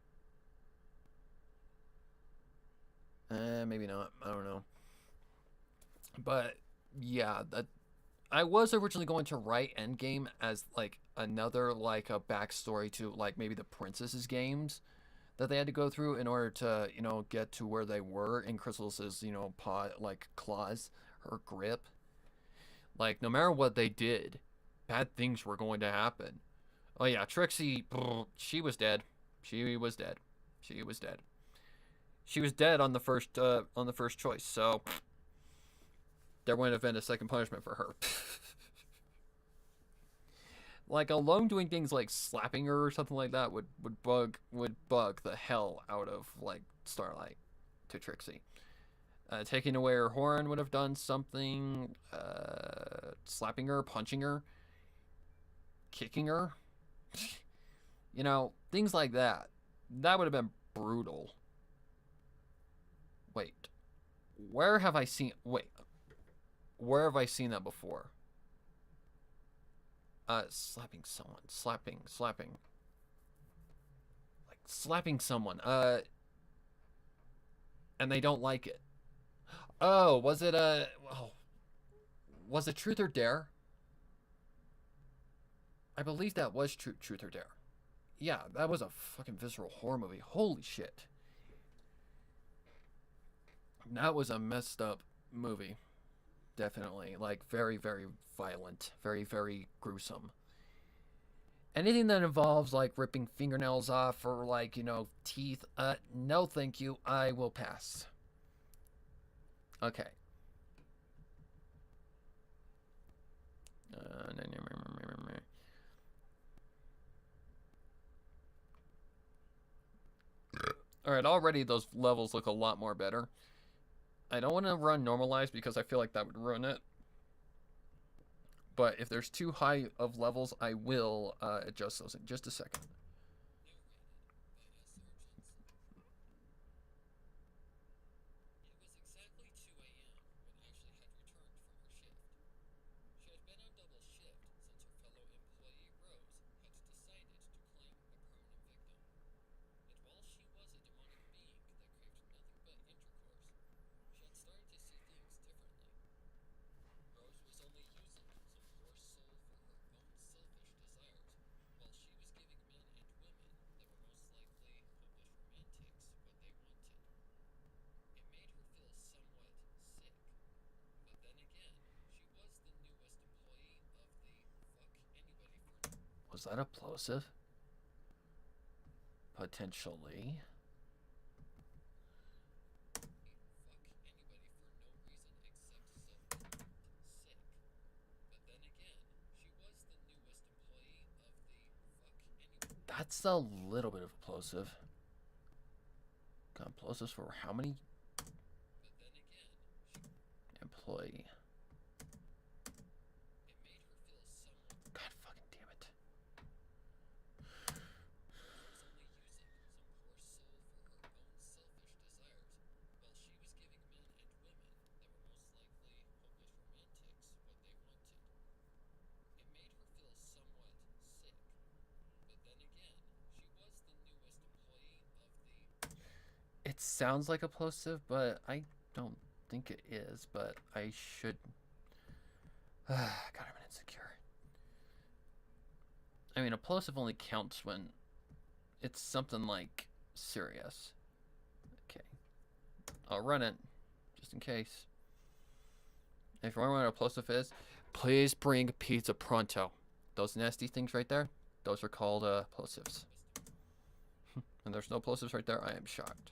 Maybe not. I don't know. But, yeah, I was originally going to write Endgame as like another like a backstory to like maybe the princesses games that they had to go through in order to get to where they were in Chrysalis' paw like claws, her grip. Like no matter what they did, bad things were going to happen. Oh yeah, Trixie, she was dead. She was dead. She was dead. She was dead on the first choice. So there wouldn't have been a second punishment for her. Like alone doing things like slapping her or something like that would bug the hell out of like Starlight to Trixie. Taking away her horn would have done something. Slapping her, punching her, kicking her. Things like that. That would have been brutal. Wait, where have I seen? Wait, where have I seen that before? Slapping someone, slapping, like slapping someone. And they don't like it. Oh, was it was it Truth or Dare? I believe that was Truth or Dare. Yeah, that was a fucking visceral horror movie. Holy shit. That was a messed up movie. Definitely. Like, very, very violent. Very, very gruesome. Anything that involves, like, ripping fingernails off or, like, teeth, no thank you. I will pass. Okay. Alright, already those levels look a lot more better. I don't want to run normalized because I feel like that would ruin it. But if there's too high of levels, I will adjust those in just a second. Was that a plosive? Potentially. That's a little bit of plosive. Got plosives for how many? Employee. God fucking damn it. It sounds like a plosive, but I don't think it is, but I should. God, I'm insecure. I mean, a plosive only counts when it's something like serious. Okay. I'll run it, just in case. If you wondering what a plosive is, please bring pizza pronto. Those nasty things right there, those are called plosives. And there's no plosives right there, I am shocked.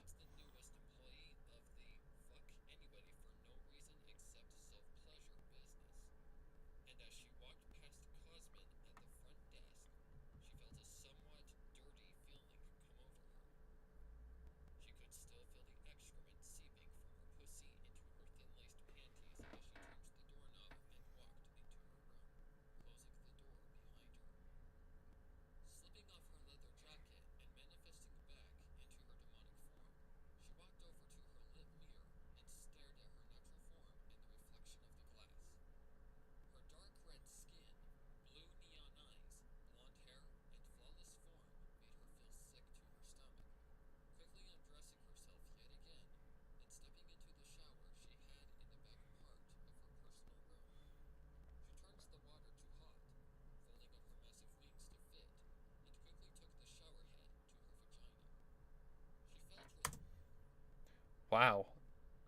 Wow.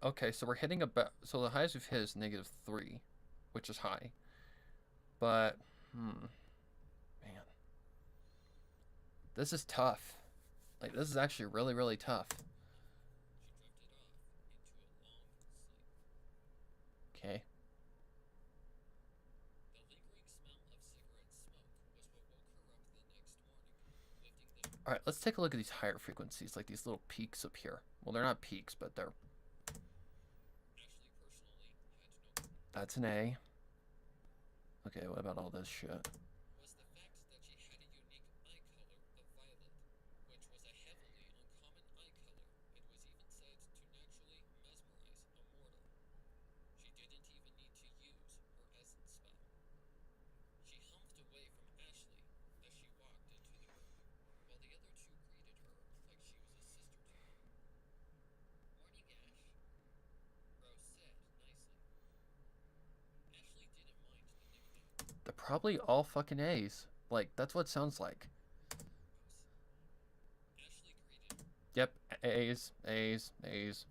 Okay, so we're hitting about... So the highest we've hit is -3, which is high. But, man. This is tough. Like, this is actually really, really tough. She drifted off into a long sleep. Okay. The lingering smell of cigarette smoke was what woke her up the next morning, lifting the... Alright, let's take a look at these higher frequencies, like these little peaks up here. Well, they're not peaks, but they're... Ashley personally had no... That's an A. Okay, what about all this shit? was the fact that she had a unique eye color of violet, which was a heavily uncommon eye color and was even said to naturally mesmerize a mortal. She didn't even need to use her essence spell. She humped away from Ashley as she walked into the room, while the other two greeted her like she was a sister to them. "Morning, Ash," Rose said nicely. Ashley didn't mind the nickname. They're probably all fucking A's. Like, that's what it sounds like. Ashley greeted. Yep, A's, A's, A's.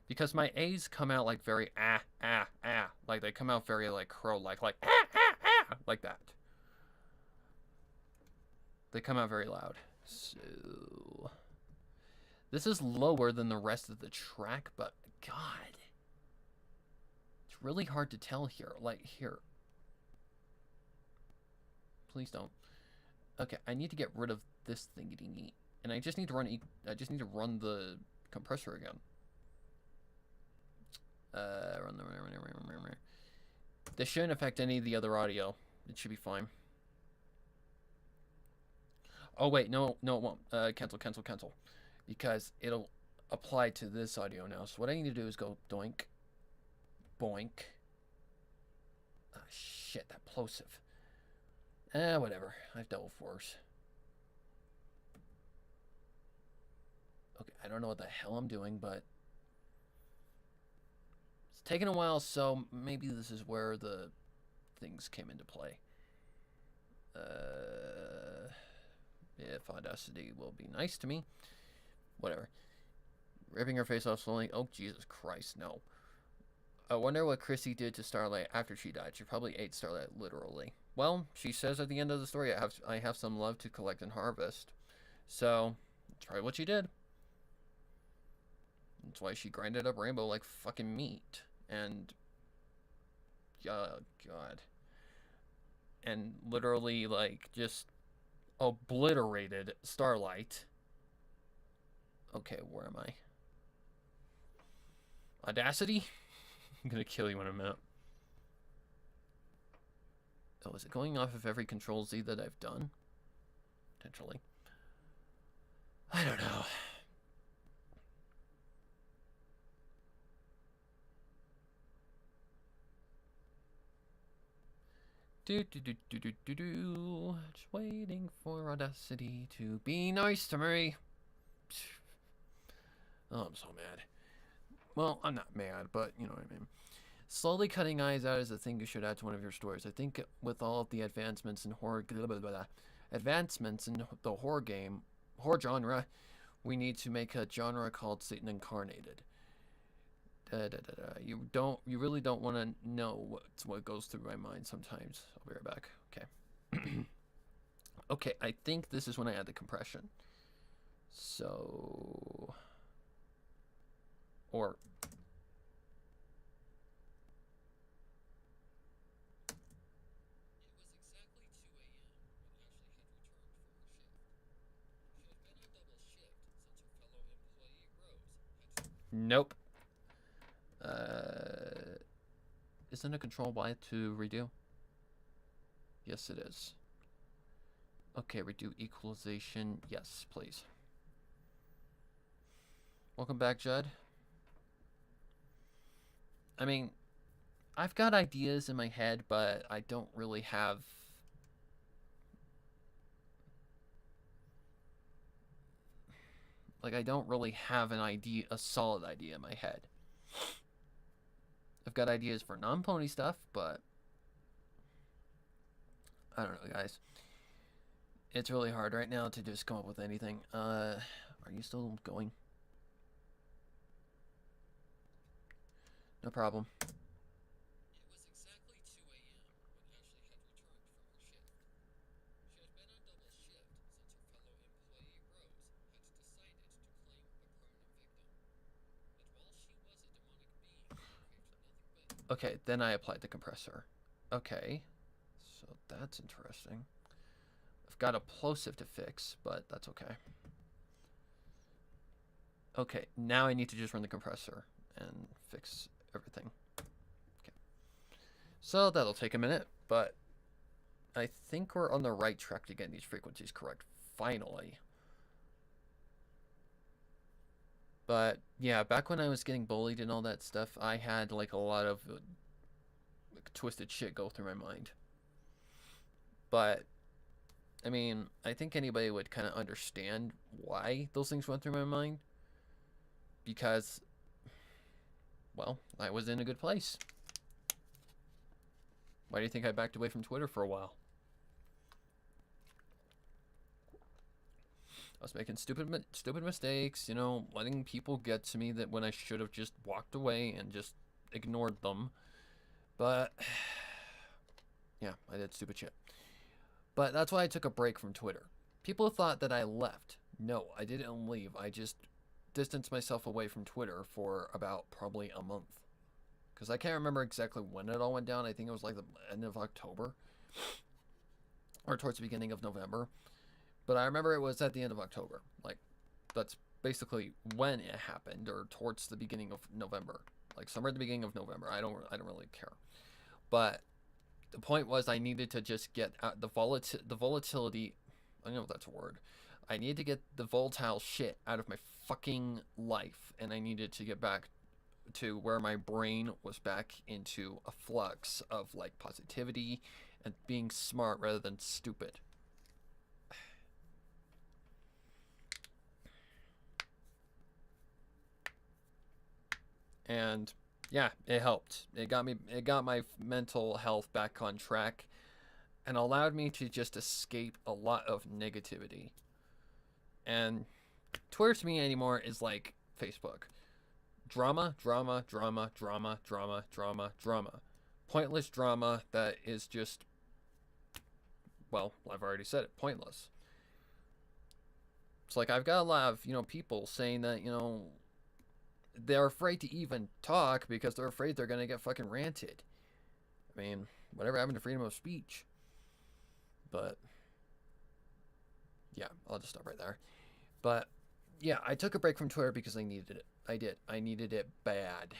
Because my A's come out like very like they come out very like crow-like, like like that. They come out very loud. So this is lower than the rest of the track, but God, it's really hard to tell here. Like here, please don't. Okay, I need to get rid of this thingy, and I just need to run. I just need to run the compressor again. Run the. This shouldn't affect any of the other audio. It should be fine. Oh wait, no, it won't. Cancel. Because it'll apply to this audio now. So what I need to do is go doink, boink. Ah, shit, that plosive. Whatever. I've dealt with worse. Okay, I don't know what the hell I'm doing, but it's taken a while, so maybe this is where the things came into play. If Audacity will be nice to me. Whatever. Ripping her face off slowly. Oh, Jesus Christ, no. I wonder what Chrissy did to Starlight after she died. She probably ate Starlight, literally. Well, she says at the end of the story, I have some love to collect and harvest. So, that's probably what she did. That's why she grinded up Rainbow like fucking meat. And... God. And literally, like, just obliterated Starlight. Okay, where am I? Audacity? I'm gonna kill you when I'm out. Oh, is it going off of every Control Z that I've done? Potentially. I don't know. Just waiting for Audacity to be nice to me. Oh, I'm so mad. Well, I'm not mad, but you know what I mean. Slowly cutting eyes out is a thing you should add to one of your stories. I think with all of the advancements in horror, advancements in the horror genre, we need to make a genre called Satan Incarnated. You really don't want to know what goes through my mind sometimes. I'll be right back. Okay. Okay, I think this is when I add the compression. So, or nope. Isn't a Control Y to redo? Yes, it is. Okay, redo equalization. Yes, please. Welcome back, Judd. I mean, I've got ideas in my head, but I don't really have... Like, I don't really have a solid idea in my head. I've got ideas for non-pony stuff, but... I don't know, guys. It's really hard right now to just come up with anything. Are you still going? No problem. It was exactly 2 a.m. when Ashley had returned from her shift. She had been on double shift since her fellow employee Rose had decided to claim a permanent victim. And while she was a demonic being who craved nothing but Okay, then I applied the compressor. Okay, so that's interesting. I've got a plosive to fix, but that's okay. Okay, now I need to just run the compressor and fix everything. Okay. So that'll take a minute, but I think we're on the right track to getting these frequencies correct, finally. But yeah, back when I was getting bullied and all that stuff, I had like a lot of twisted shit go through my mind. But I mean, I think anybody would kind of understand why those things went through my mind. Because, well, I was in a good place. Why do you think I backed away from Twitter for a while? I was making stupid mistakes, you know, letting people get to me that when I should have just walked away and just ignored them. But, yeah, I did stupid shit. But that's why I took a break from Twitter. People thought that I left. No, I didn't leave. I just distanced myself away from Twitter for about probably a month. Because I can't remember exactly when it all went down. I think it was like the end of October. Or towards the beginning of November. But I remember it was at the end of October. Like, that's basically when it happened. Or towards the beginning of November. Like, somewhere at the beginning of November. I don't really care. But the point was I needed to just get out the volatility. I don't know if that's a word. I needed to get the volatile shit out of my fucking life, and I needed to get back to where my brain was back into a flux of like positivity and being smart rather than stupid. And yeah, it helped. It got my mental health back on track and allowed me to just escape a lot of negativity. And Twitter to me anymore is like Facebook. Drama, drama, drama, drama, drama, drama, drama. Pointless drama that is just, well, I've already said it, pointless. It's like I've got a lot of, you know, people saying that, you know, they're afraid to even talk because they're afraid they're going to get fucking ranted. I mean, whatever happened to freedom of speech? But yeah, I'll just stop right there. But yeah, I took a break from Twitter because I needed it. I did. I needed it bad.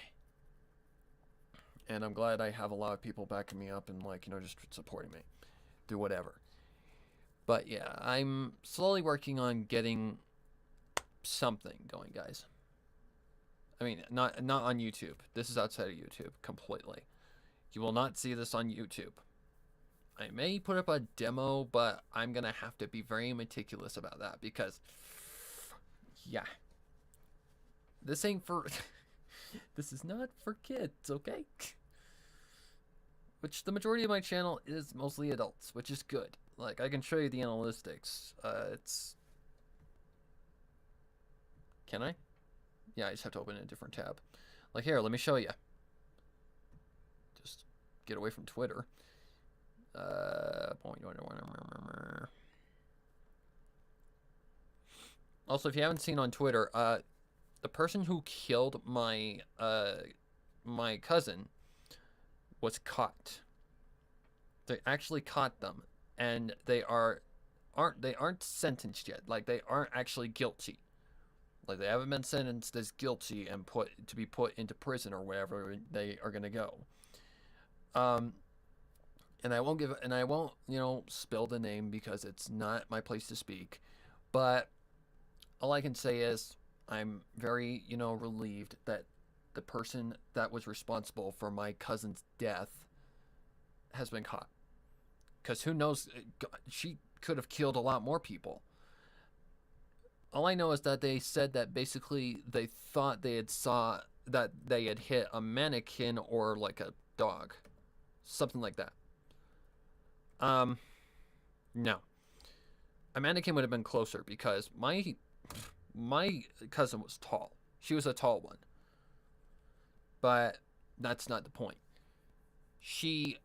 And I'm glad I have a lot of people backing me up and, like, you know, just supporting me. Do whatever. But yeah, I'm slowly working on getting something going, guys. I mean, not on YouTube. This is outside of YouTube completely. You will not see this on YouTube. I may put up a demo, but I'm going to have to be very meticulous about that because, yeah. This ain't for... This is not for kids, okay? Which the majority of my channel is mostly adults, which is good. Like, I can show you the analytics. It's... Can I? Yeah, I just have to open a different tab. Like, here, let me show you. Just get away from Twitter. Also, if you haven't seen on Twitter, the person who killed my my cousin was caught. They actually caught them, and they aren't sentenced yet. Like, they aren't actually guilty. Like, they haven't been sentenced as guilty and to be put into prison or wherever they are gonna go. And I won't you know, spill the name because it's not my place to speak. But all I can say is I'm very, you know, relieved that the person that was responsible for my cousin's death has been caught. Because who knows, she could have killed a lot more people. All I know is that they said that basically they thought they had hit a mannequin or like a dog. Something like that. No. A mannequin would have been closer because my cousin was tall. She was a tall one. But That's not the point. She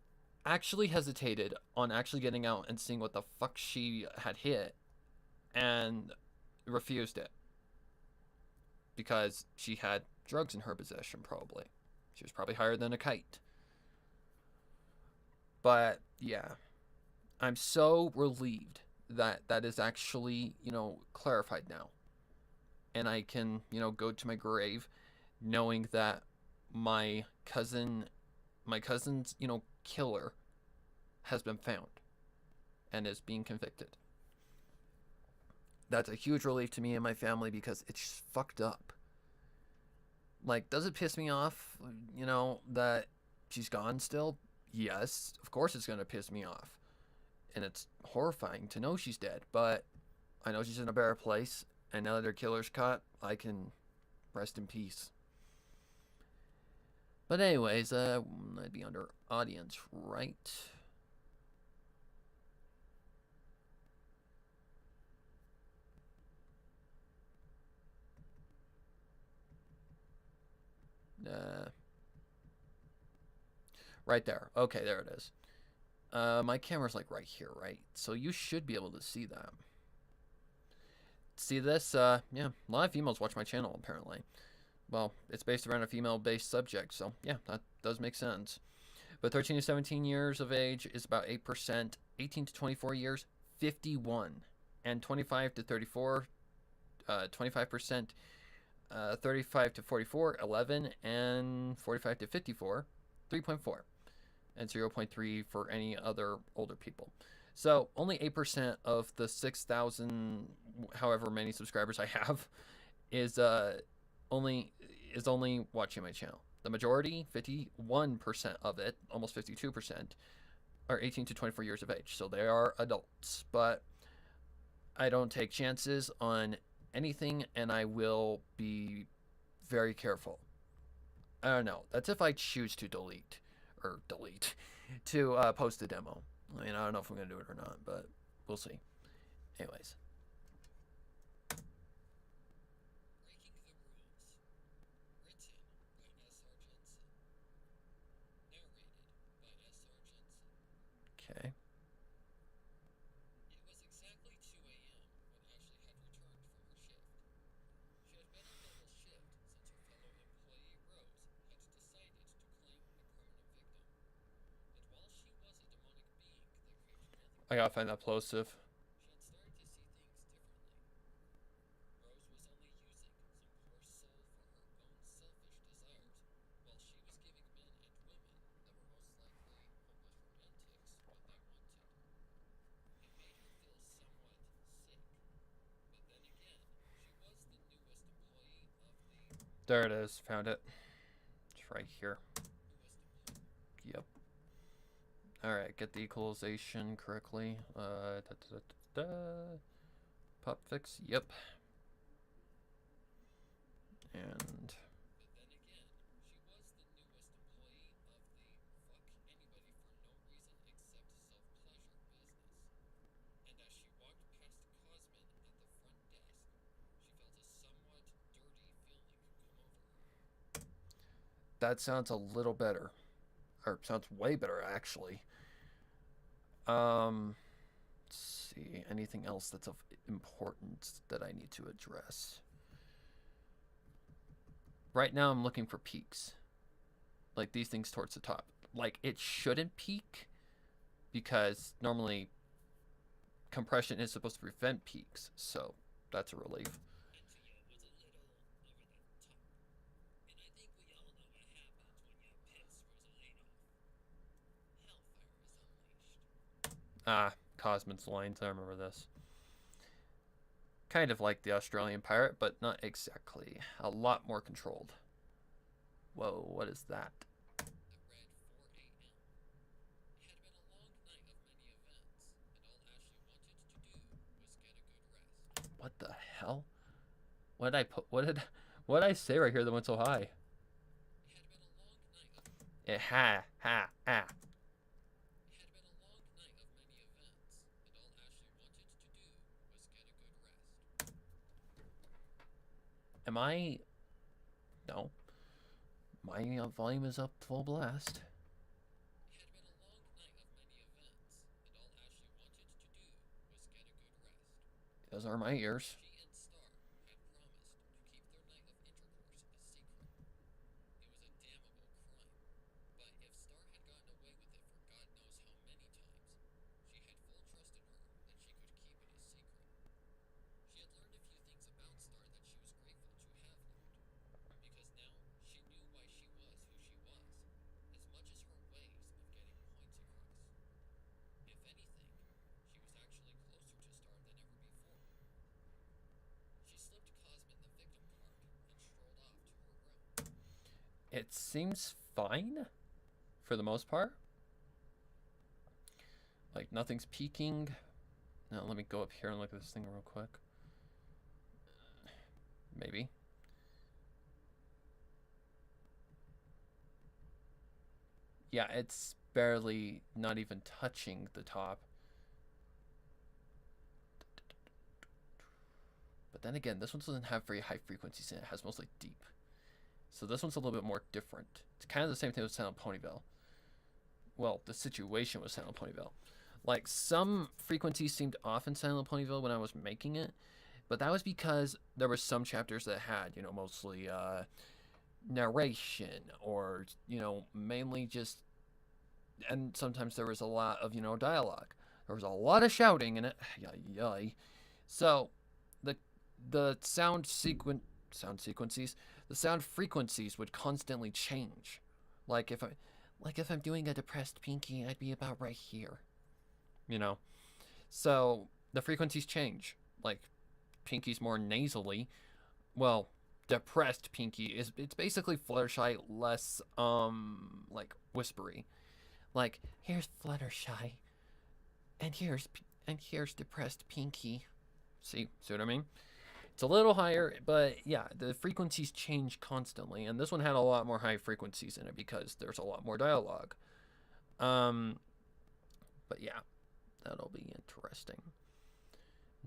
actually hesitated on actually getting out and seeing what the fuck she had hit and refused it because she had drugs in her possession, probably. She was probably higher than a kite. But yeah, I'm so relieved that that is actually, clarified now. And I can, go to my grave knowing that my cousin's, killer has been found and is being convicted. That's a huge relief to me and my family because it's just fucked up. Like, does it piss me off, that she's gone still? Yes, of course it's gonna piss me off. And it's horrifying to know she's dead, but I know she's in a better place, and now that her killer's caught, I can rest in peace. But anyways, I'd be under audience, right? Right there. Okay, there it is. My camera's like right here, right? So you should be able to see that. See this? Yeah, a lot of females watch my channel, apparently. Well, it's based around a female-based subject, so yeah, that does make sense. But 13 to 17 years of age is about 8%. 18 to 24 years, 51. And 25 to 34, 25%. 35 to 44, 11. And 45 to 54, 3.4. And 0.3 for any other older people. So only 8% of the 6,000, however many subscribers I have, is only watching my channel. The majority, 51% of it, almost 52%, are 18 to 24 years of age. So they are adults. But I don't take chances on anything, and I will be very careful. I don't know. That's if I choose to delete to post a demo. I mean, I don't know if I'm going to do it or not, but we'll see. Anyways. Okay. It was exactly 2 a.m. when Ashley had returned from her shift. She had been on double shift since her fellow employee Rose had decided to claim a permanent victim. And while she was a demonic being that craved nothing, I gotta find that plosive. she had started to see things differently. Rose was only using some poor soul for her own selfish desires, while she was giving men and women that were most likely hopeless romantics what they wanted. It made her feel somewhat sick. But then again, she was the newest employee of the There it is. Found it. It's right here. newest employee. Yep. Alright, get the equalization correctly. Pop fix. Yep. And But then again, she was the newest employee of the fuck anybody for no reason except self-pleasure business. And as she walked past Cosmin at the front desk, she felt a somewhat dirty feeling come over her. that sounds a little better. Or sounds way better, actually. Let's see. Anything else that's of importance that I need to address? Right now, I'm looking for peaks. Like these things towards the top. Like it shouldn't peak because normally compression is supposed to prevent peaks. So that's a relief. Antia was a little over the top. And I think we all know what happens when you piss Rosalina off. Hellfire is unleashed. Cosmin's lines. I remember this. Kind of like the Australian pirate, but not exactly. A lot more controlled. Whoa, what is that? It read 4 a.m. It had been a long night of many events, and all Ashley wanted to do was get a good rest. What the hell? What did I put? What did I say right here that went so high? It had been a long night of It ha. It had been a long night of many events, and all Ashley wanted to do was get a good rest. Am I? No. My volume is up full blast. It had been a long night of many events, and all Ashley wanted to do was get a good rest. Those are my ears. She and Star had promised to keep their night of intercourse a secret. It was a damnable crime, but if Star had gotten away with it for God knows how many times, she had full trust in her that she could keep it a secret. She had learned a few things about Star that she was grateful to have learned, because now she knew why she was who she was, as much as her ways of getting points across. If anything, she was actually closer to Star than ever before. She slipped Cosmin the victim card and strolled off to her room. It seems fine for the most part. Like, nothing's peaking. Now, let me go up here and look at this thing real quick. Maybe. Yeah, it's barely not even touching the top. But then again, this one doesn't have very high frequencies in it. It has mostly deep. So this one's a little bit more different. It's kind of the same thing with Silent Ponyville. Well, the situation with Silent Ponyville. Like, some frequencies seemed off in Silent Ponyville when I was making it, but that was because there were some chapters that had, you know, mostly narration or, you know, mainly just, and sometimes there was a lot of, you know, dialogue. There was a lot of shouting in it. Yay. So, the sound sequences, the sound frequencies would constantly change. Like if I'm doing a depressed Pinky, I'd be about right here. You know? So the frequencies change. Like Pinky's more nasally. Well, depressed Pinky it's basically Fluttershy less like whispery. Like, here's Fluttershy. And here's depressed Pinky. See what I mean? It's a little higher, but yeah, the frequencies change constantly, and this one had a lot more high frequencies in it because there's a lot more dialogue. But yeah, that'll be interesting.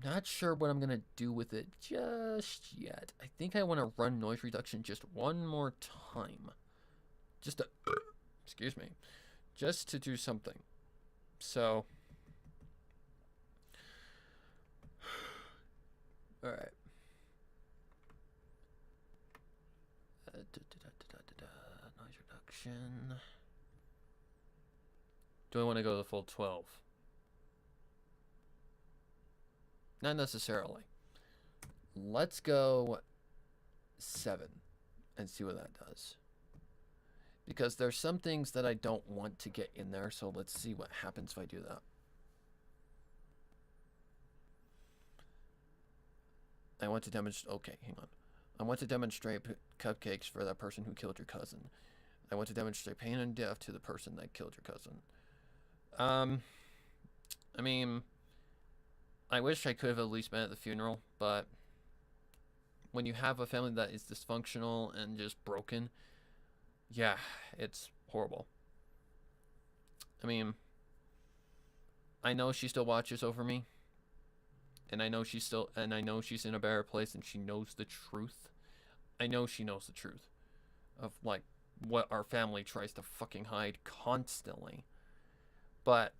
Not sure what I'm gonna do with it just yet. I think I want to run noise reduction just one more time, just to, excuse me, just to do something. So, all right. Noise reduction. Do I want to go the full 12? Not necessarily. Let's go 7 and see what that does. Because there's some things that I don't want to get in there, so let's see what happens if I do that. I want to demonstrate. Okay, hang on. I want to demonstrate cupcakes for that person who killed your cousin. I want to demonstrate pain and death to the person that killed your cousin. I mean, I wish I could have at least been at the funeral, but when you have a family that is dysfunctional and just broken, yeah, it's horrible. I mean, I know she still watches over me. And I know she's in a better place and she knows the truth. I know she knows the truth of, like, what our family tries to fucking hide constantly. But,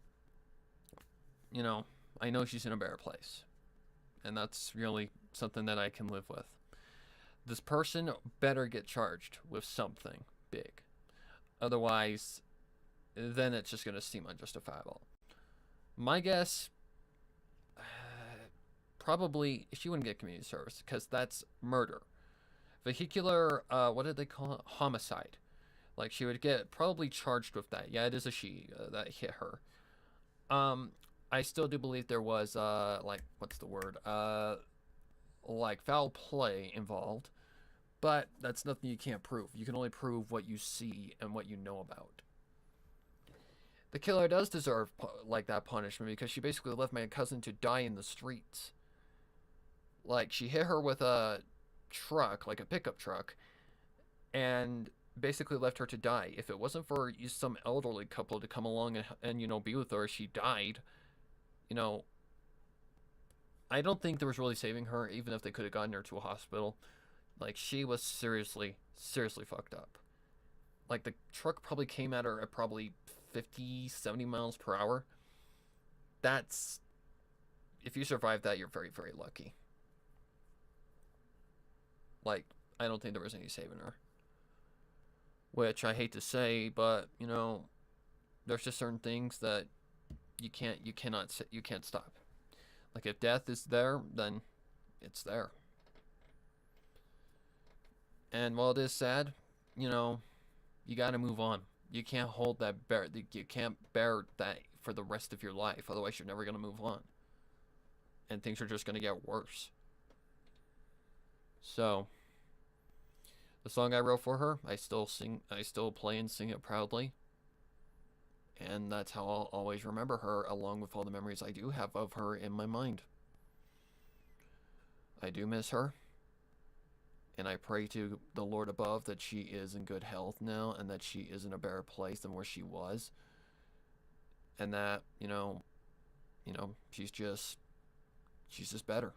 you know, I know she's in a better place. And that's really something that I can live with. This person better get charged with something big. Otherwise, then it's just going to seem unjustifiable. My guess, probably she wouldn't get community service because that's murder. Vehicular, what did they call it? Homicide. Like, she would get probably charged with that. Yeah, it is a she that hit her. I still do believe there was, like, what's the word? Like, foul play involved. But that's nothing you can't prove. You can only prove what you see and what you know about. The killer does deserve, like, that punishment because she basically left my cousin to die in the streets. Like, she hit her with a truck, like a pickup truck, and basically left her to die. If it wasn't for some elderly couple to come along and you know, be with her, she died. You know, I don't think there was really saving her, even if they could have gotten her to a hospital. Like, she was seriously, seriously fucked up. like the truck probably came at her at probably 50, 70 miles per hour. That's, if you survive that, you're very, very lucky. Like, I don't think there was any saving her. Which I hate to say, but you know, there's just certain things that you can't stop. Like if death is there, then it's there. And while it is sad, you know, you got to move on. You can't hold that bear. You can't bear that for the rest of your life. Otherwise, you're never gonna move on, and things are just gonna get worse. So, the song I wrote for her, I still sing. I still play and sing it proudly. And that's how I'll always remember her, along with all the memories I do have of her in my mind. I do miss her. And I pray to the Lord above that she is in good health now and that she is in a better place than where she was. And that, she's just better.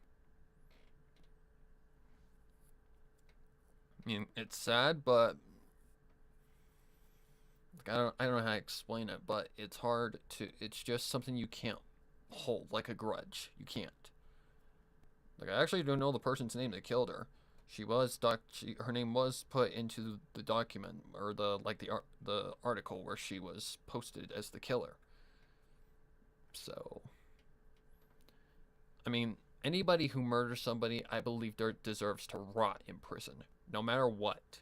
I mean, it's sad, but I don't know how to explain it, but it's hard to, it's just something you can't hold, like a grudge. You can't. Like, I actually don't know the person's name that killed her. Her name was put into the document, or the article where she was posted as the killer. So, I mean, anybody who murders somebody, I believe deserves to rot in prison, no matter what.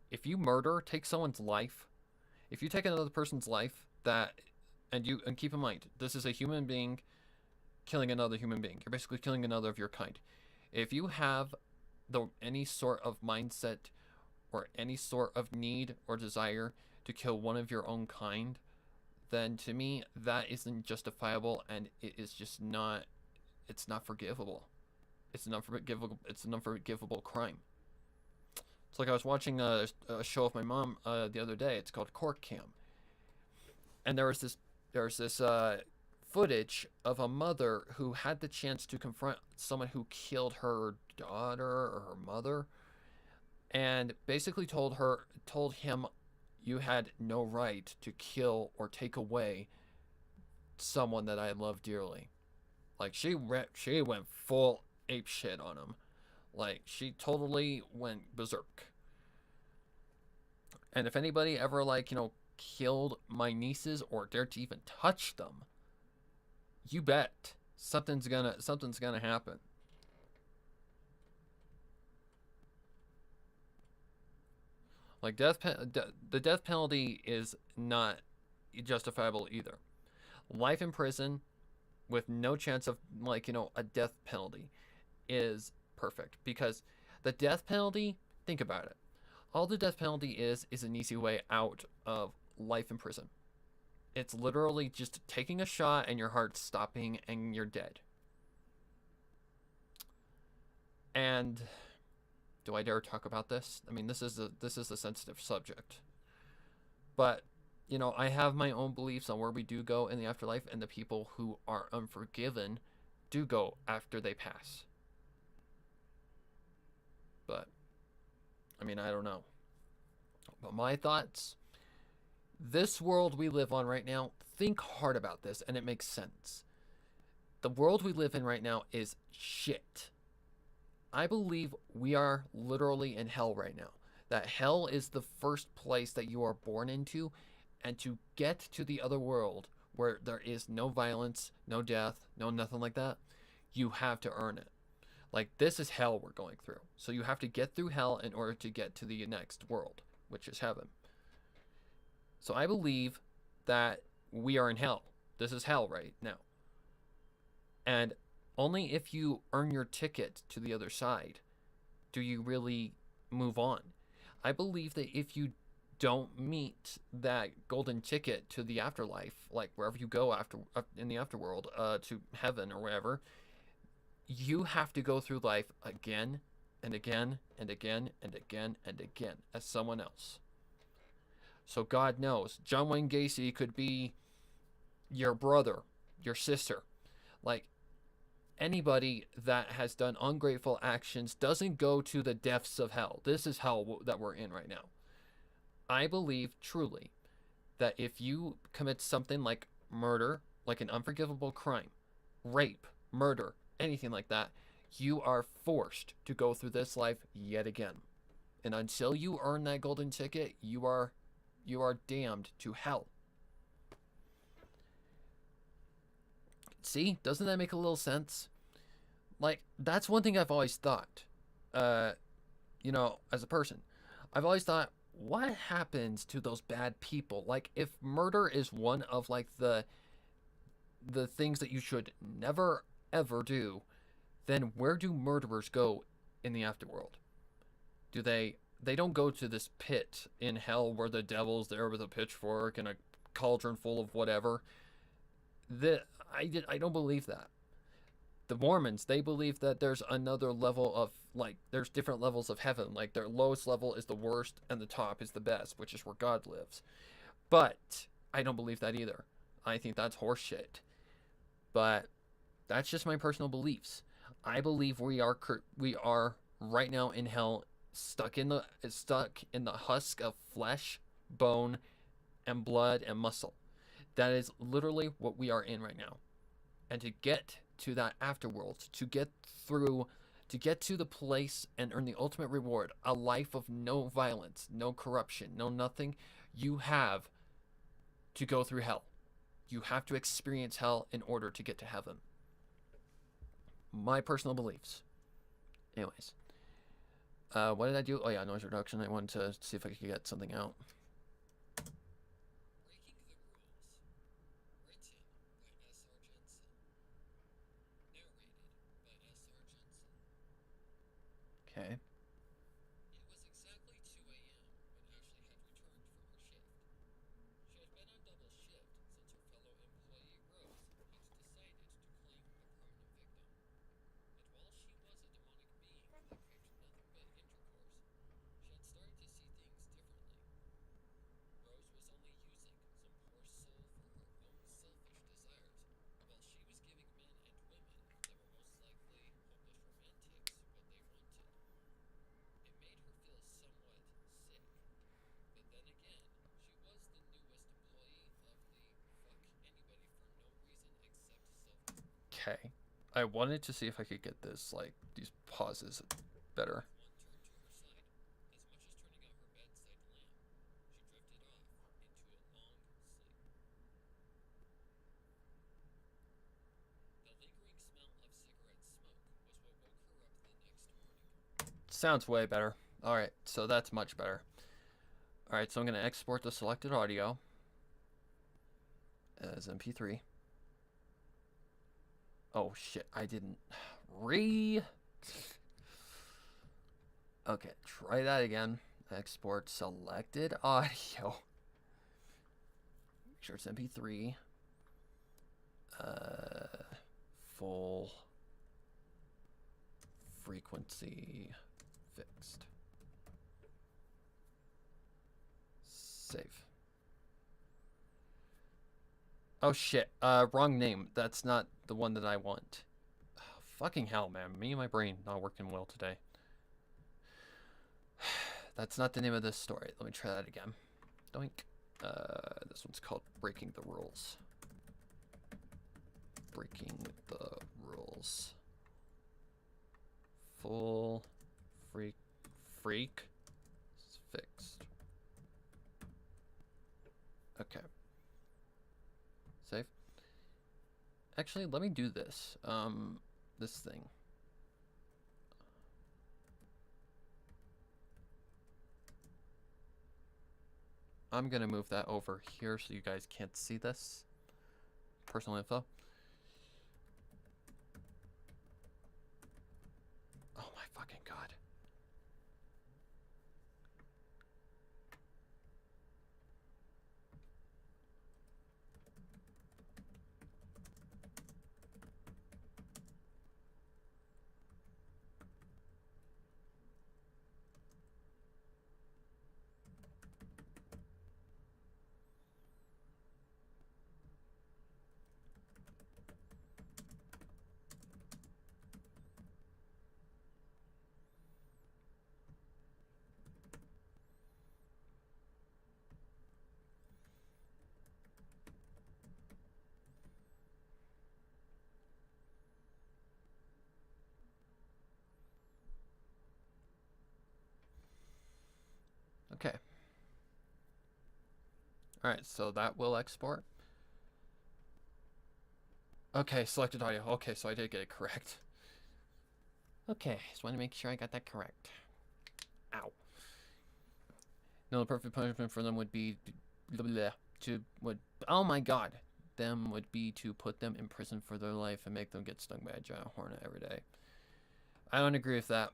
If you murder, take someone's life, if you take another person's life, and keep in mind, this is a human being killing another human being. You're basically killing another of your kind. If you have any sort of mindset or any sort of need or desire to kill one of your own kind, then to me that isn't justifiable, and it is just not. It's not forgivable. It's an unforgivable crime. It's like I was watching a show with my mom the other day. It's called Cork Cam, and there was this footage of a mother who had the chance to confront someone who killed her daughter or her mother, and basically told him, you had no right to kill or take away someone that I love dearly. Like, she went full ape shit on him. Like, she totally went berserk. And if anybody ever, killed my nieces or dared to even touch them, you bet something's gonna happen. Like, the death penalty is not justifiable either. Life in prison with no chance of, a death penalty is perfect, because the death penalty, think about it, all the death penalty is an easy way out of life in prison. It's literally just taking a shot and your heart stopping and you're dead. And do I dare talk about this? I mean, this is a sensitive subject, but I have my own beliefs on where we do go in the afterlife, and the people who are unforgiven do go after they pass. But, I mean, I don't know. But my thoughts, this world we live on right now, think hard about this and it makes sense. The world we live in right now is shit. I believe we are literally in hell right now. That hell is the first place that you are born into, and to get to the other world where there is no violence, no death, no nothing like that, you have to earn it. Like, this is hell we're going through. So you have to get through hell in order to get to the next world, which is heaven. So I believe that we are in hell. This is hell right now. And only if you earn your ticket to the other side do you really move on. I believe that if you don't meet that golden ticket to the afterlife, like wherever you go in the afterworld, to heaven or wherever, you have to go through life again and again and again and again and again as someone else. So God knows, John Wayne Gacy could be your brother, your sister. Like, anybody that has done ungrateful actions doesn't go to the depths of hell. This is hell that we're in right now. I believe truly that if you commit something like murder, like an unforgivable crime, rape, murder, anything like that, you are forced to go through this life yet again. And until you earn that golden ticket, you are damned to hell. See, doesn't that make a little sense? Like, that's one thing I've always thought. Uh, as a person, I've always thought, what happens to those bad people? Like, if murder is one of like the things that you should never ever do, then where do murderers go in the afterworld? Do they don't go to this pit in hell where the devil's there with a pitchfork and a cauldron full of whatever? I don't believe that. The Mormons, they believe that there's another level of, like, there's different levels of heaven. Like, their lowest level is the worst and the top is the best, which is where God lives. But I don't believe that either. I think that's horseshit. But that's just my personal beliefs. I believe we are right now in hell, stuck in the husk of flesh, bone, and blood and muscle. That is literally what we are in right now. And to get to that afterworld, to get to the place and earn the ultimate reward, a life of no violence, no corruption, no nothing, you have to go through hell. You have to experience hell in order to get to heaven. My personal beliefs. Anyways, what did I do? Oh yeah, noise reduction. I wanted to see if I could get something out. Okay. It was exactly 2 a.m. when Ashley had returned from her shift. She had been on double shift since her fellow employee Rose had decided to claim a permanent victim. And while she was a demonic being that craved nothing but intercourse, she had started to see things differently. Rose was only using some poor soul for her own selfish desires, while she was giving men and women that were most likely hopeless romantics what they wanted. It made her feel somewhat sick. But then again, she was the newest employee of the fuck anybody for no reason except self. Okay. I wanted to see if I could get this, like, these pauses better. One turned to her side. As much as turning out her bedside lamp, she drifted off into a long sleep. The lingering smell of cigarette smoke was what woke her up the next morning. Sounds way better. Alright, so that's much better. Alright, so I'm going to export the selected audio as MP3. Oh shit, I didn't Okay, try that again. Export selected audio. Make sure it's MP3. Full frequency fixed. Save. Oh shit, wrong name. That's not the one that I want. Oh, fucking hell, man. Me and my brain not working well today. That's not the name of this story. Let me try that again. Doink. This one's called Breaking the Rules. Breaking the Rules. Full freak fixed. Okay. Save. Actually, let me do this. This thing. I'm gonna move that over here so you guys can't see this. Personal info. Oh my fucking god. Okay. Alright, so that will export. Okay, selected audio. Okay, so I did get it correct. Okay, just want to make sure I got that correct. Ow. No, the perfect punishment for them would be oh my god. Them would be to put them in prison for their life and make them get stung by a giant hornet every day. I don't agree with that.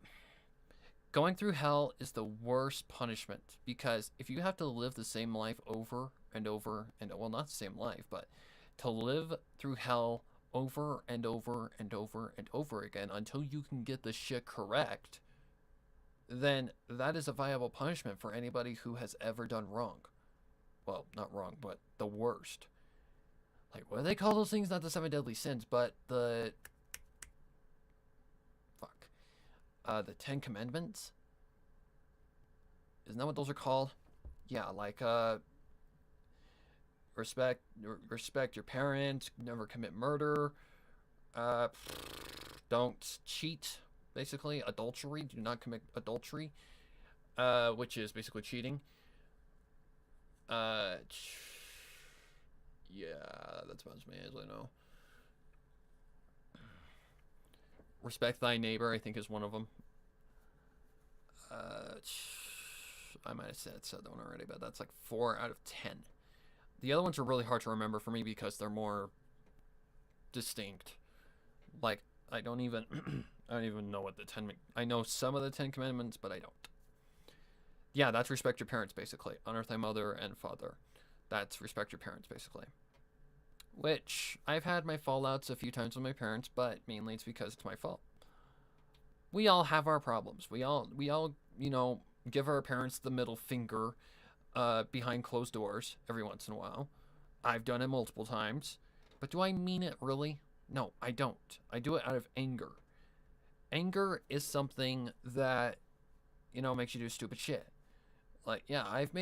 Going through hell is the worst punishment because if you have to live the same life over and over and well, not the same life, but to live through hell over and over and over and over again until you can get the shit correct, then that is a viable punishment for anybody who has ever done wrong. Well, not wrong, but the worst. Like, what do they call those things? Not the 7 deadly sins, but the... Fuck. The 10 commandments? Isn't that what those are called? Yeah, like, respect your parents, never commit murder, don't cheat, basically. Adultery, do not commit adultery, which is basically cheating. Yeah, that's about as many as I know. Respect thy neighbor, I think, is one of them. I might have said that one already, but that's like 4 out of 10. The other ones are really hard to remember for me because they're more distinct. Like, I don't even know what the 10... I know some of the 10 commandments, but I don't. Yeah, that's respect your parents, basically. Honor thy mother and father. That's respect your parents, basically. Which, I've had my fallouts a few times with my parents, but mainly it's because it's my fault. We all have our problems. We all, you know, give our parents the middle finger behind closed doors every once in a while. I've done it multiple times. But do I mean it really? No, I don't. I do it out of anger. Anger is something that, you know, makes you do stupid shit. Like, yeah, I've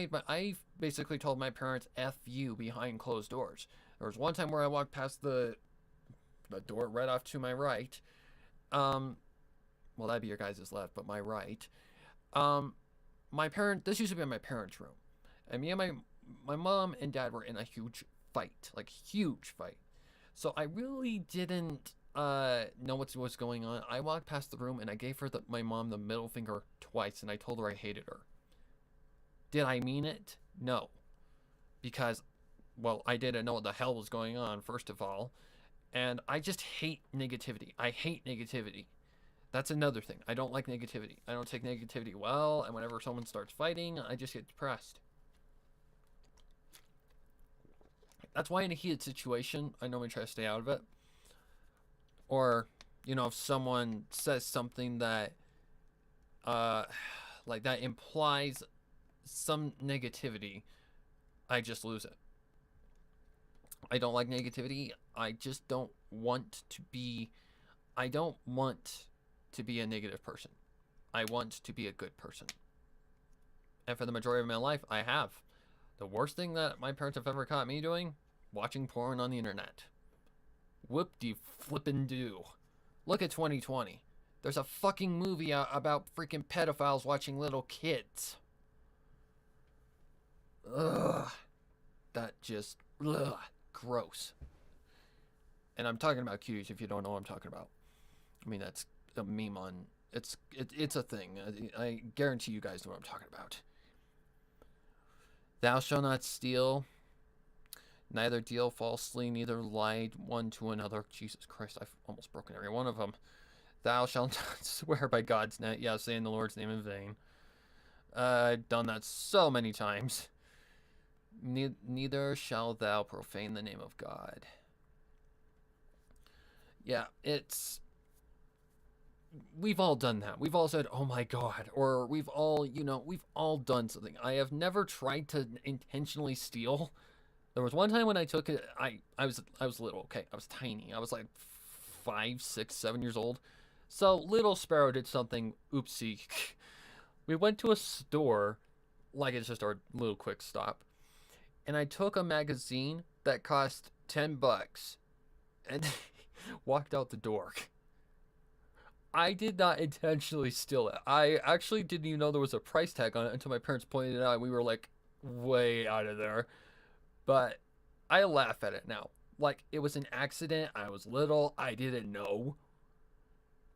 basically told my parents F you behind closed doors. There was one time where I walked past the door right off to my right. Well, that'd be your guys' left, but my right. This used to be in my parents' room. And me and my mom and dad were in a huge fight. Like, huge fight. So I really didn't know what was going on. I walked past the room and I gave her my mom the middle finger twice and I told her I hated her. Did I mean it? No. Because, well, I didn't know what the hell was going on, first of all. And I just hate negativity. I hate negativity. That's another thing. I don't like negativity. I don't take negativity well, and whenever someone starts fighting, I just get depressed. That's why in a heated situation, I normally try to stay out of it. Or, you know, if someone says something that, like that implies some negativity, I just lose it. I don't like negativity. I just don't want to be... I don't want to be a negative person. I want to be a good person. And for the majority of my life, I have. The worst thing that my parents have ever caught me doing? Watching porn on the internet. Whoop-de-flippin'-do. Look at 2020. There's a fucking movie out about freaking pedophiles watching little kids. Ugh. That just... Ugh. Gross. And I'm talking about cuties if you don't know what I'm talking about. I mean, that's a meme on... It's a thing. I guarantee you guys know what I'm talking about. Thou shalt not steal, neither deal falsely, neither lie one to another. Jesus Christ, I've almost broken every one of them. Thou shalt not swear by God's name. Yeah, saying the Lord's name in vain. I've done that so many times. Neither shall thou profane the name of God. Yeah, it's... We've all done that. We've all said, oh my God. Or we've all, you know, we've all done something. I have never tried to intentionally steal. There was one time when I took it, I was little, okay? I was tiny. I was like 5, 6, 7 years old. So little Sparrow did something oopsie. We went to a store, like it's just our little quick stop. And I took a magazine that cost $10 and walked out the door. I did not intentionally steal it. I actually didn't even know there was a price tag on it until my parents pointed it out, and we were like way out of there. But I laugh at it now. Like it was an accident. I was little. I didn't know.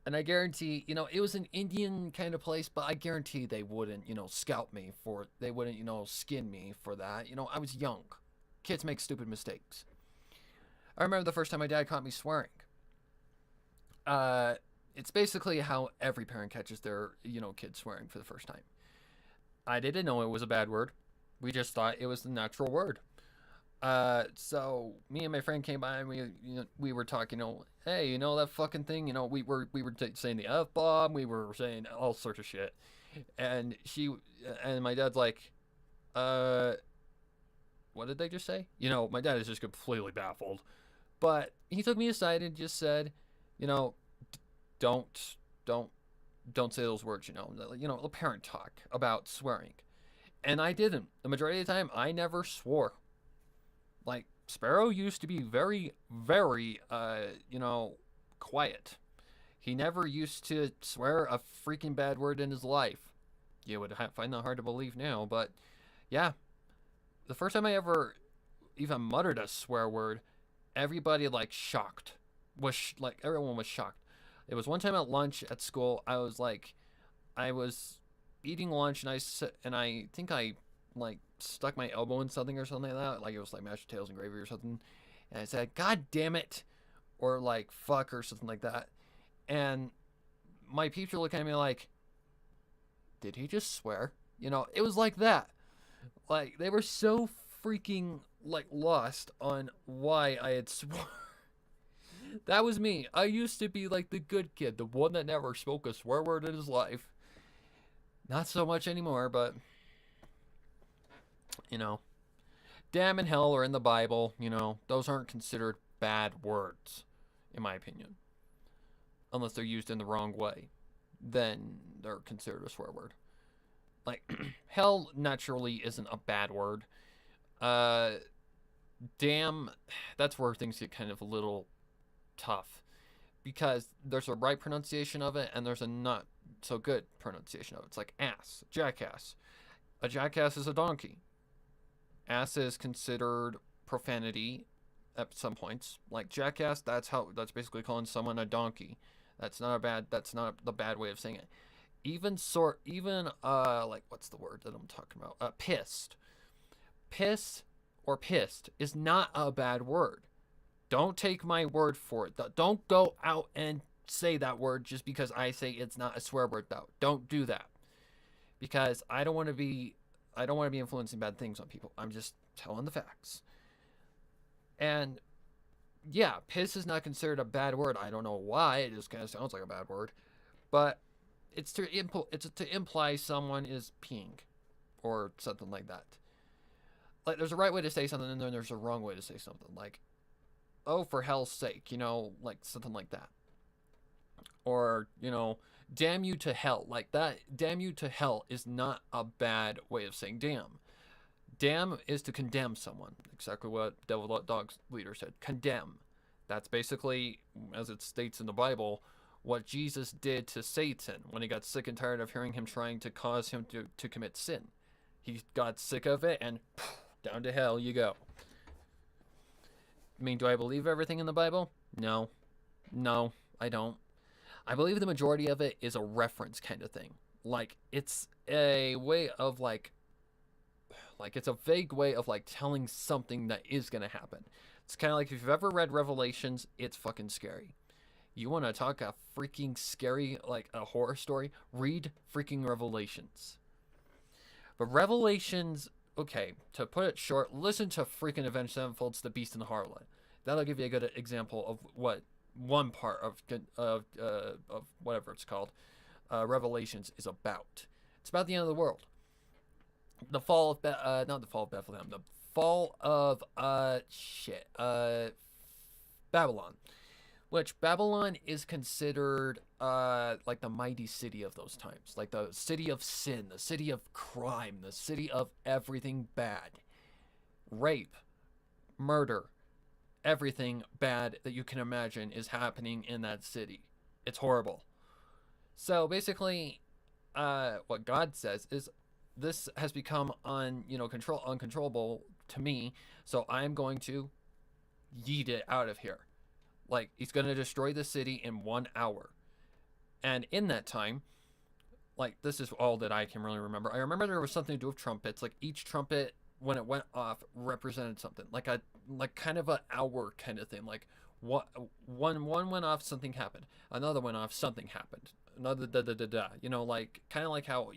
And I guarantee, it was an Indian kind of place, but I guarantee they wouldn't, scalp me for, they wouldn't, skin me for that. I was young. Kids make stupid mistakes. I remember the first time my dad caught me swearing. Uh, it's basically how every parent catches their, kid swearing for the first time. I didn't know it was a bad word. We just thought it was the natural word. So me and my friend came by and we were talking, hey, that fucking thing, we were saying the F bomb, we were saying all sorts of shit. And and my dad's like, uh, what did they just say? My dad is just completely baffled. But he took me aside and just said, you know, don't, don't, don't say those words, a parent talk about swearing. And I didn't. The majority of the time, I never swore. Like Sparrow used to be very, very, quiet. He never used to swear a freaking bad word in his life. You would find that hard to believe now, but yeah, the first time I ever even muttered a swear word, everybody like shocked. Like everyone was shocked. It was one time at lunch at school. I was eating lunch and I think I like stuck my elbow in something or something like that. Like it was like mashed potatoes and gravy or something. And I said, "God damn it," or like "fuck" or something like that. And my teacher looked at me like, "Did he just swear?" It was like that. Like they were so freaking like lost on why I had sworn. That was me. I used to be like the good kid, the one that never spoke a swear word in his life. Not so much anymore, but you know, damn and hell are in the Bible. Those aren't considered bad words, in my opinion, unless they're used in the wrong way. Then they're considered a swear word. Like hell naturally isn't a bad word. Uh, damn, that's where things get kind of a little tough because there's a right pronunciation of it and there's a not so good pronunciation of it. It's like ass, jackass. A jackass is a donkey. Ass is considered profanity at some points. Like jackass, that's basically calling someone a donkey. That's not the bad way of saying it. Even like what's the word that I'm talking about? Pissed. Piss or pissed is not a bad word. Don't take my word for it. Don't go out and say that word just because I say it's not a swear word though. Don't do that. Because I don't want to be influencing bad things on people. I'm just telling the facts. And yeah, piss is not considered a bad word. I don't know why. It just kind of sounds like a bad word. But it's to imply someone is peeing or something like that. Like there's a right way to say something and then there's a wrong way to say something. Like, oh, for hell's sake, like something like that. Or, damn you to hell. Like that, damn you to hell is not a bad way of saying damn. Damn is to condemn someone. Exactly what Devil Dog's leader said. Condemn. That's basically, as it states in the Bible, what Jesus did to Satan when he got sick and tired of hearing him trying to cause him to commit sin. He got sick of it and down to hell you go. I mean, do I believe everything in the Bible? No. No, I don't. I believe the majority of it is a reference kind of thing. Like, it's a way of, like it's a vague way of, like, telling something that is going to happen. It's kind of like if you've ever read Revelations, it's fucking scary. You want to talk a freaking scary, like, a horror story? Read freaking Revelations. But Revelations, okay, to put it short, listen to freaking Avenged Sevenfold's The Beast and the Harlot. That'll give you a good example of what one part of whatever it's called, Revelations is about. It's about the end of the world. The fall of not the fall of Bethlehem, the fall of Babylon, which Babylon is considered like the mighty city of those times, like the city of sin, the city of crime, the city of everything bad, rape, murder, everything bad that you can imagine is happening in that city. It's horrible. So basically, what God says is, this has become uncontrollable to me, so I'm going to yeet it out of here. Like, he's going to destroy the city in 1 hour. And in that time, like, this is all that I can really remember. I remember there was something to do with trumpets. Like, each trumpet, when it went off, represented something. Like kind of an hour kind of thing. Like, one went off, something happened. Another went off, something happened. Another da da da da. Like, kind of like how,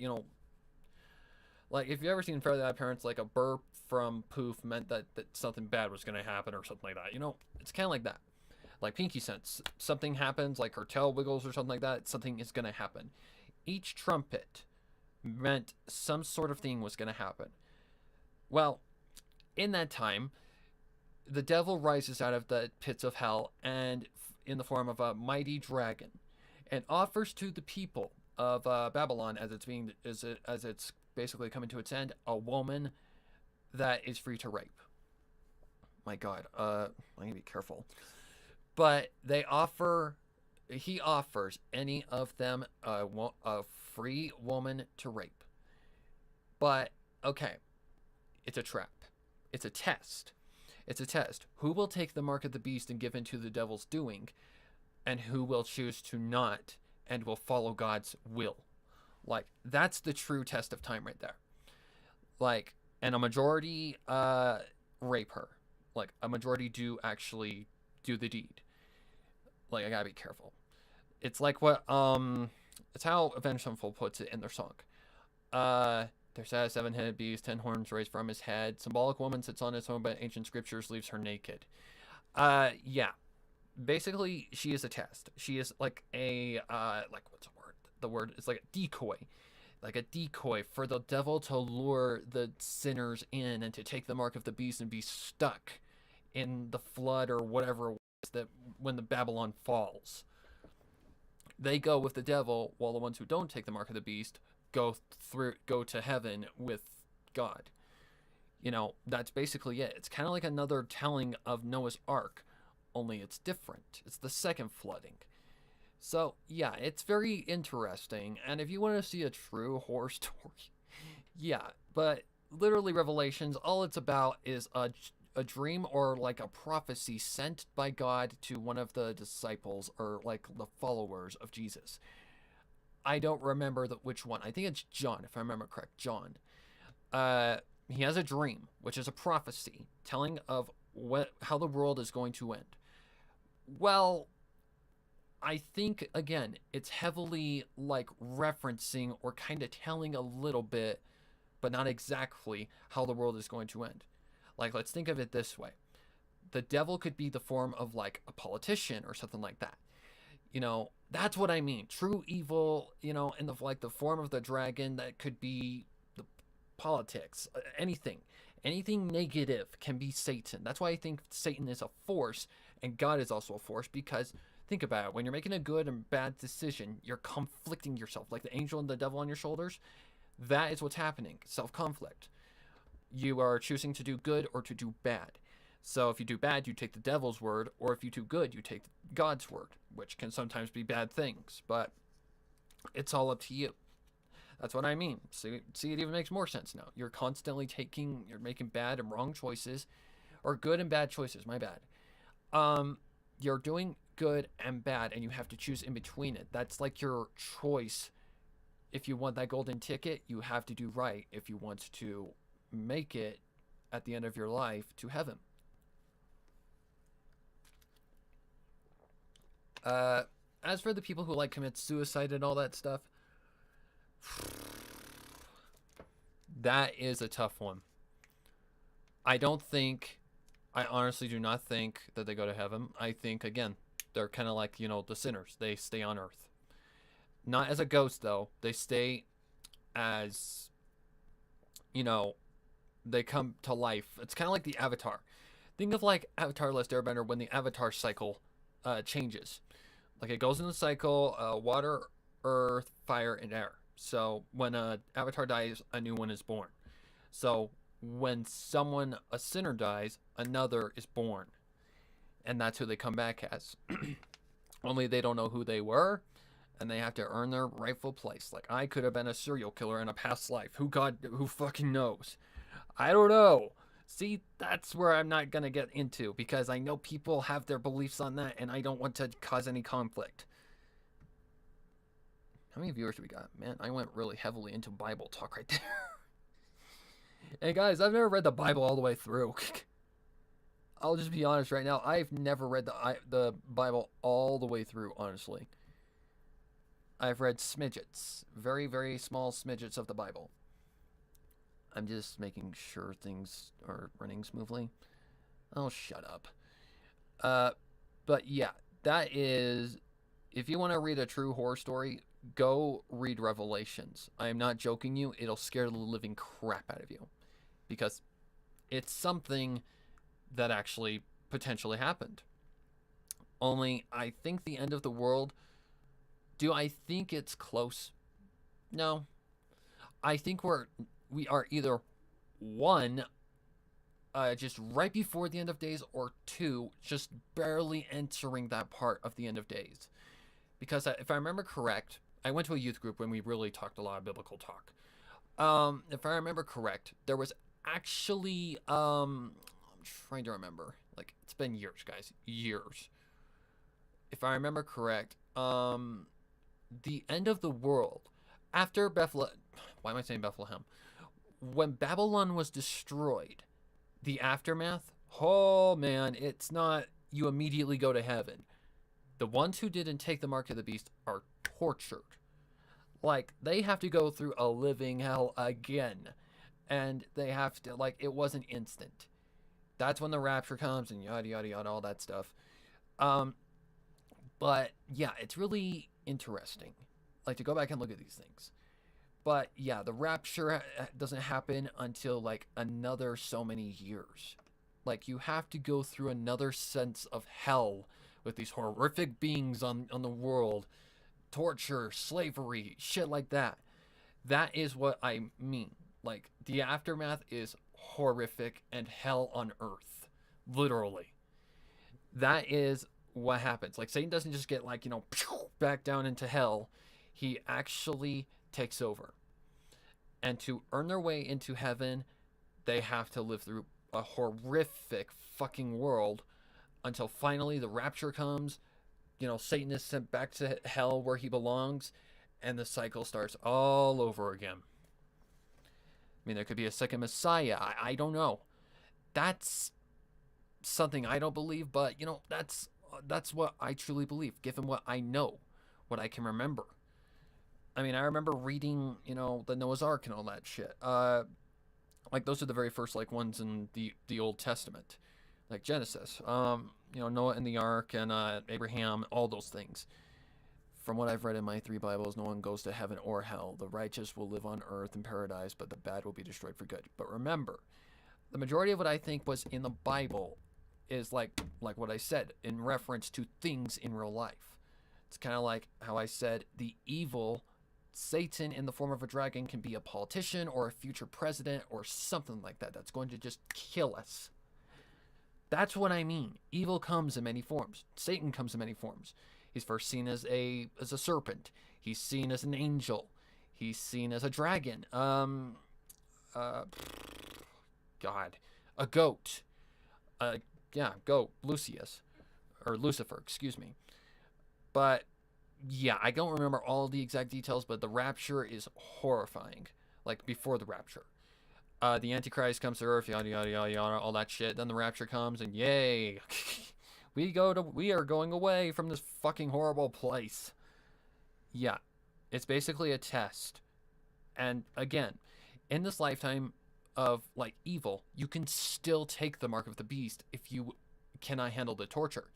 like, if you ever seen Fairly Odd Parents, like a burp from poof meant that something bad was going to happen or something like that. It's kind of like that. Like Pinky Sense, something happens, like her tail wiggles or something like that, something is going to happen. Each trumpet meant some sort of thing was going to happen. Well, in that time, the devil rises out of the pits of hell and in the form of a mighty dragon, and offers to the people of Babylon, as it's basically coming to its end, a woman that is free to rape. My God, I need to be careful. But he offers any of them a free woman to rape. But okay, it's a trap. It's a test. It's a test. Who will take the mark of the beast and give into the devil's doing, and who will choose to not and will follow God's will? Like, that's the true test of time right there. Like, and a majority rape her. Like, a majority do actually do the deed. Like, I gotta be careful. It's like what it's how Avenged Sevenfold puts it in their song. There's a 7-headed beast, 10 horns raised from his head. Symbolic woman sits on his throne, but ancient scriptures leaves her naked. Yeah. Basically, she is a test. She is like a like, what's the word? The word is like a decoy. Like a decoy for the devil to lure the sinners in and to take the mark of the beast and be stuck in the flood or whatever it was that when the Babylon falls. They go with the devil, while the ones who don't take the mark of the beast go to heaven with God. That's basically it. It's kind of like another telling of Noah's Ark, only it's different. It's the second flooding. So, yeah, it's very interesting. And if you want to see a true horror story, yeah, but literally Revelations, all it's about is a dream or like a prophecy sent by God to one of the disciples or like the followers of Jesus. I don't remember which one. I think it's John, if I remember correct. John. He has a dream, which is a prophecy telling of how the world is going to end. Well, I think again, it's heavily like referencing or kind of telling a little bit, but not exactly how the world is going to end. Like, let's think of it this way: the devil could be the form of like a politician or something like that. That's what I mean. True evil, in the form of the dragon, that could be the politics, anything negative can be Satan. That's why I think Satan is a force and God is also a force, because think about it. When you're making a good and bad decision, you're conflicting yourself, like the angel and the devil on your shoulders. That is what's happening. Self-conflict. You are choosing to do good or to do bad. So if you do bad, you take the devil's word, or if you do good, you take God's word, which can sometimes be bad things, but it's all up to you. That's what I mean. See, it even makes more sense now. You're making bad and wrong choices, or good and bad choices, my bad. You're doing good and bad, and you have to choose in between it. That's like your choice. If you want that golden ticket, you have to do right if you want to make it at the end of your life to heaven. As for the people who like commit suicide and all that stuff, that is a tough one. I honestly do not think that they go to heaven. I think, again, they're kind of like, the sinners. They stay on earth. Not as a ghost, though. They stay as, they come to life. It's kind of like the Avatar. Think of like Avatar: Last Airbender when the Avatar cycle changes. Like, it goes in the cycle, water, earth, fire, and air. So when an avatar dies, a new one is born. So when a sinner dies, another is born. And that's who they come back as. Only they don't know who they were, and they have to earn their rightful place. Like, I could have been a serial killer in a past life. Who fucking knows? I don't know. See, that's where I'm not gonna get into, because I know people have their beliefs on that, and I don't want to cause any conflict. How many viewers do we got? Man, I went really heavily into Bible talk right there. Hey guys, I've never read the Bible all the way through. I'll just be honest right now. I've never read the Bible all the way through, honestly. I've read smidgets. Very, very small smidgets of the Bible. I'm just making sure things are running smoothly. Oh, shut up. But yeah, that is... If you want to read a true horror story, go read Revelations. I am not joking you. It'll scare the living crap out of you. Because it's something that actually potentially happened. Only, I think the end of the world... Do I think it's close? No. I think we are either, one, just right before the end of days, or two, just barely entering that part of the end of days. Because if I remember correct, I went to a youth group when we really talked a lot of biblical talk. If I remember correct, there was actually, I'm trying to remember. Like, it's been years, guys. Years. If I remember correct, the end of the world, after Bethlehem, why am I saying Bethlehem? When Babylon was destroyed, the aftermath, oh man, it's not you immediately go to heaven. The ones who didn't take the mark of the beast are tortured. Like, they have to go through a living hell again. And they have to, like, it wasn't instant. That's when the rapture comes and yada, yada, yada, all that stuff. But, yeah, it's really interesting. Like, to go back and look at these things. But, yeah, the rapture doesn't happen until, like, another so many years. Like, you have to go through another sense of hell with these horrific beings on the world. Torture, slavery, shit like that. That is what I mean. Like, the aftermath is horrific and hell on earth. Literally. That is what happens. Like, Satan doesn't just get, like, you know, back down into hell. He actually takes over. And to earn their way into heaven, they have to live through a horrific fucking world until finally the rapture comes. You know, Satan is sent back to hell where he belongs, and the cycle starts all over again. I mean, there could be a second Messiah. I don't know. That's something I don't believe, but, you know, that's what I truly believe, given what I know, what I can remember. I mean, I remember reading, you know, the Noah's Ark and all that shit. Like, those are the very first, like, ones in the Old Testament. Like Genesis. You know, Noah and the Ark and Abraham, all those things. From what I've read in my 3 Bibles, no one goes to heaven or hell. The righteous will live on earth in paradise, but the bad will be destroyed for good. But remember, the majority of what I think was in the Bible is like what I said, in reference to things in real life. It's kind of like how I said the evil Satan in the form of a dragon can be a politician or a future president or something like that that's going to just kill us. That's what I mean. Evil comes in many forms. Satan comes in many forms. He's first seen as a serpent. He's seen as an angel. He's seen as a dragon. God, a goat. Goat, Lucius, or Lucifer, excuse me. But yeah, I don't remember all the exact details, but the rapture is horrifying. Like, before the rapture. The Antichrist comes to earth, yada, yada, yada, yada, all that shit. Then the rapture comes, and yay! we are going away from this fucking horrible place. Yeah, it's basically a test. And again, in this lifetime of, like, evil, you can still take the mark of the beast if you cannot handle the torture.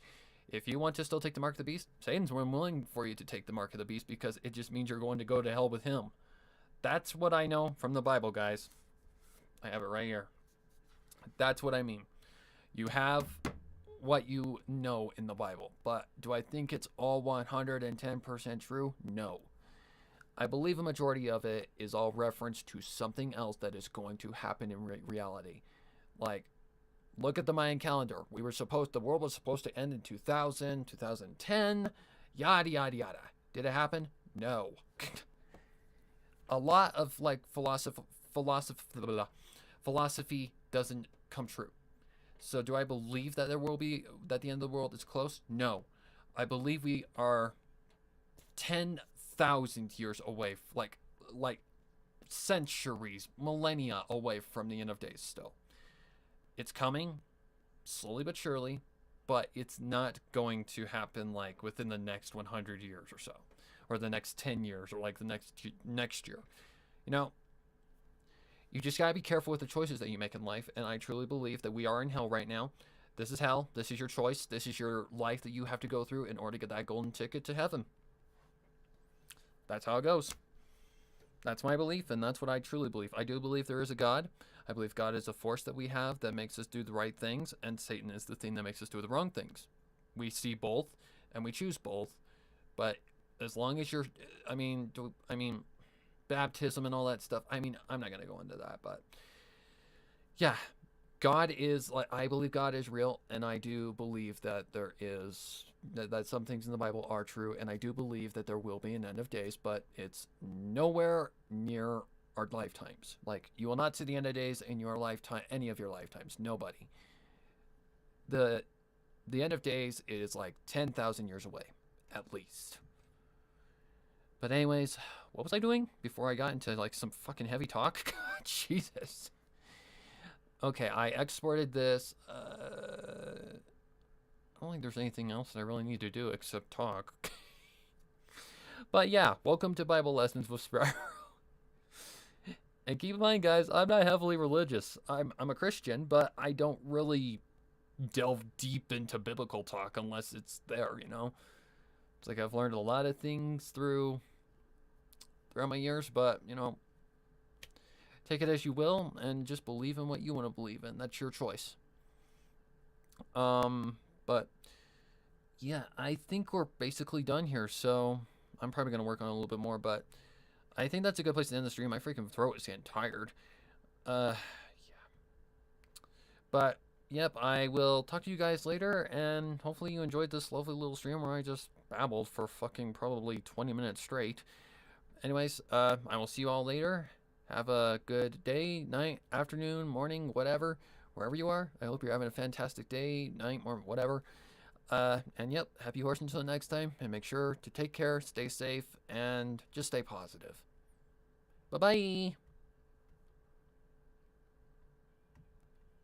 If you want to still take the mark of the beast, Satan's willing for you to take the mark of the beast, because it just means you're going to go to hell with him. That's what I know from the Bible, guys. I have it right here. That's what I mean. You have what you know in the Bible. But do I think it's all 110% true? No. I believe a majority of it is all reference to something else that is going to happen in reality. Like, look at the Mayan calendar. The world was supposed to end in 2000, 2010, yada, yada, yada. Did it happen? No. A lot of like philosophy doesn't come true. So do I believe that that the end of the world is close? No. I believe we are 10,000 years away, like centuries, millennia away from the end of days still. It's coming slowly but surely, but it's not going to happen like within the next 100 years or so, or the next 10 years, or like the next year. You know, you just gotta be careful with the choices that you make in life, and I truly believe that we are in hell right now. This is hell. This is your choice. This is your life that you have to go through in order to get that golden ticket to heaven. That's how it goes. That's my belief, and that's what I truly believe. I do believe there is a God. I believe God is a force that we have that makes us do the right things, and Satan is the thing that makes us do the wrong things. We see both, and we choose both. But as long as baptism and all that stuff. I mean, I'm not gonna go into that, but yeah, God is like, I believe God is real, and I do believe that there is that some things in the Bible are true, and I do believe that there will be an end of days, but it's nowhere near our lifetimes. Like, you will not see the end of days in your lifetime, any of your lifetimes. Nobody. The end of days is like 10,000 years away, at least. But anyways, what was I doing before I got into like some fucking heavy talk? Jesus. Okay, I exported this. I don't think there's anything else that I really need to do except talk. But yeah, welcome to Bible Lessons with Sparrow. And keep in mind, guys, I'm not heavily religious. I'm a Christian, but I don't really delve deep into biblical talk unless it's there, you know? It's like I've learned a lot of things throughout my years, but, you know, take it as you will and just believe in what you want to believe in. That's your choice. But yeah, I think we're basically done here, so I'm probably going to work on it a little bit more, but I think that's a good place to end the stream. My freaking throat is getting tired. Yeah. But, yep, I will talk to you guys later, and hopefully you enjoyed this lovely little stream where I just babbled for fucking probably 20 minutes straight. Anyways, I will see you all later. Have a good day, night, afternoon, morning, whatever, wherever you are. I hope you're having a fantastic day, night, or whatever. And yep, happy horse until next time, and make sure to take care, stay safe, and just stay positive. Bye-bye!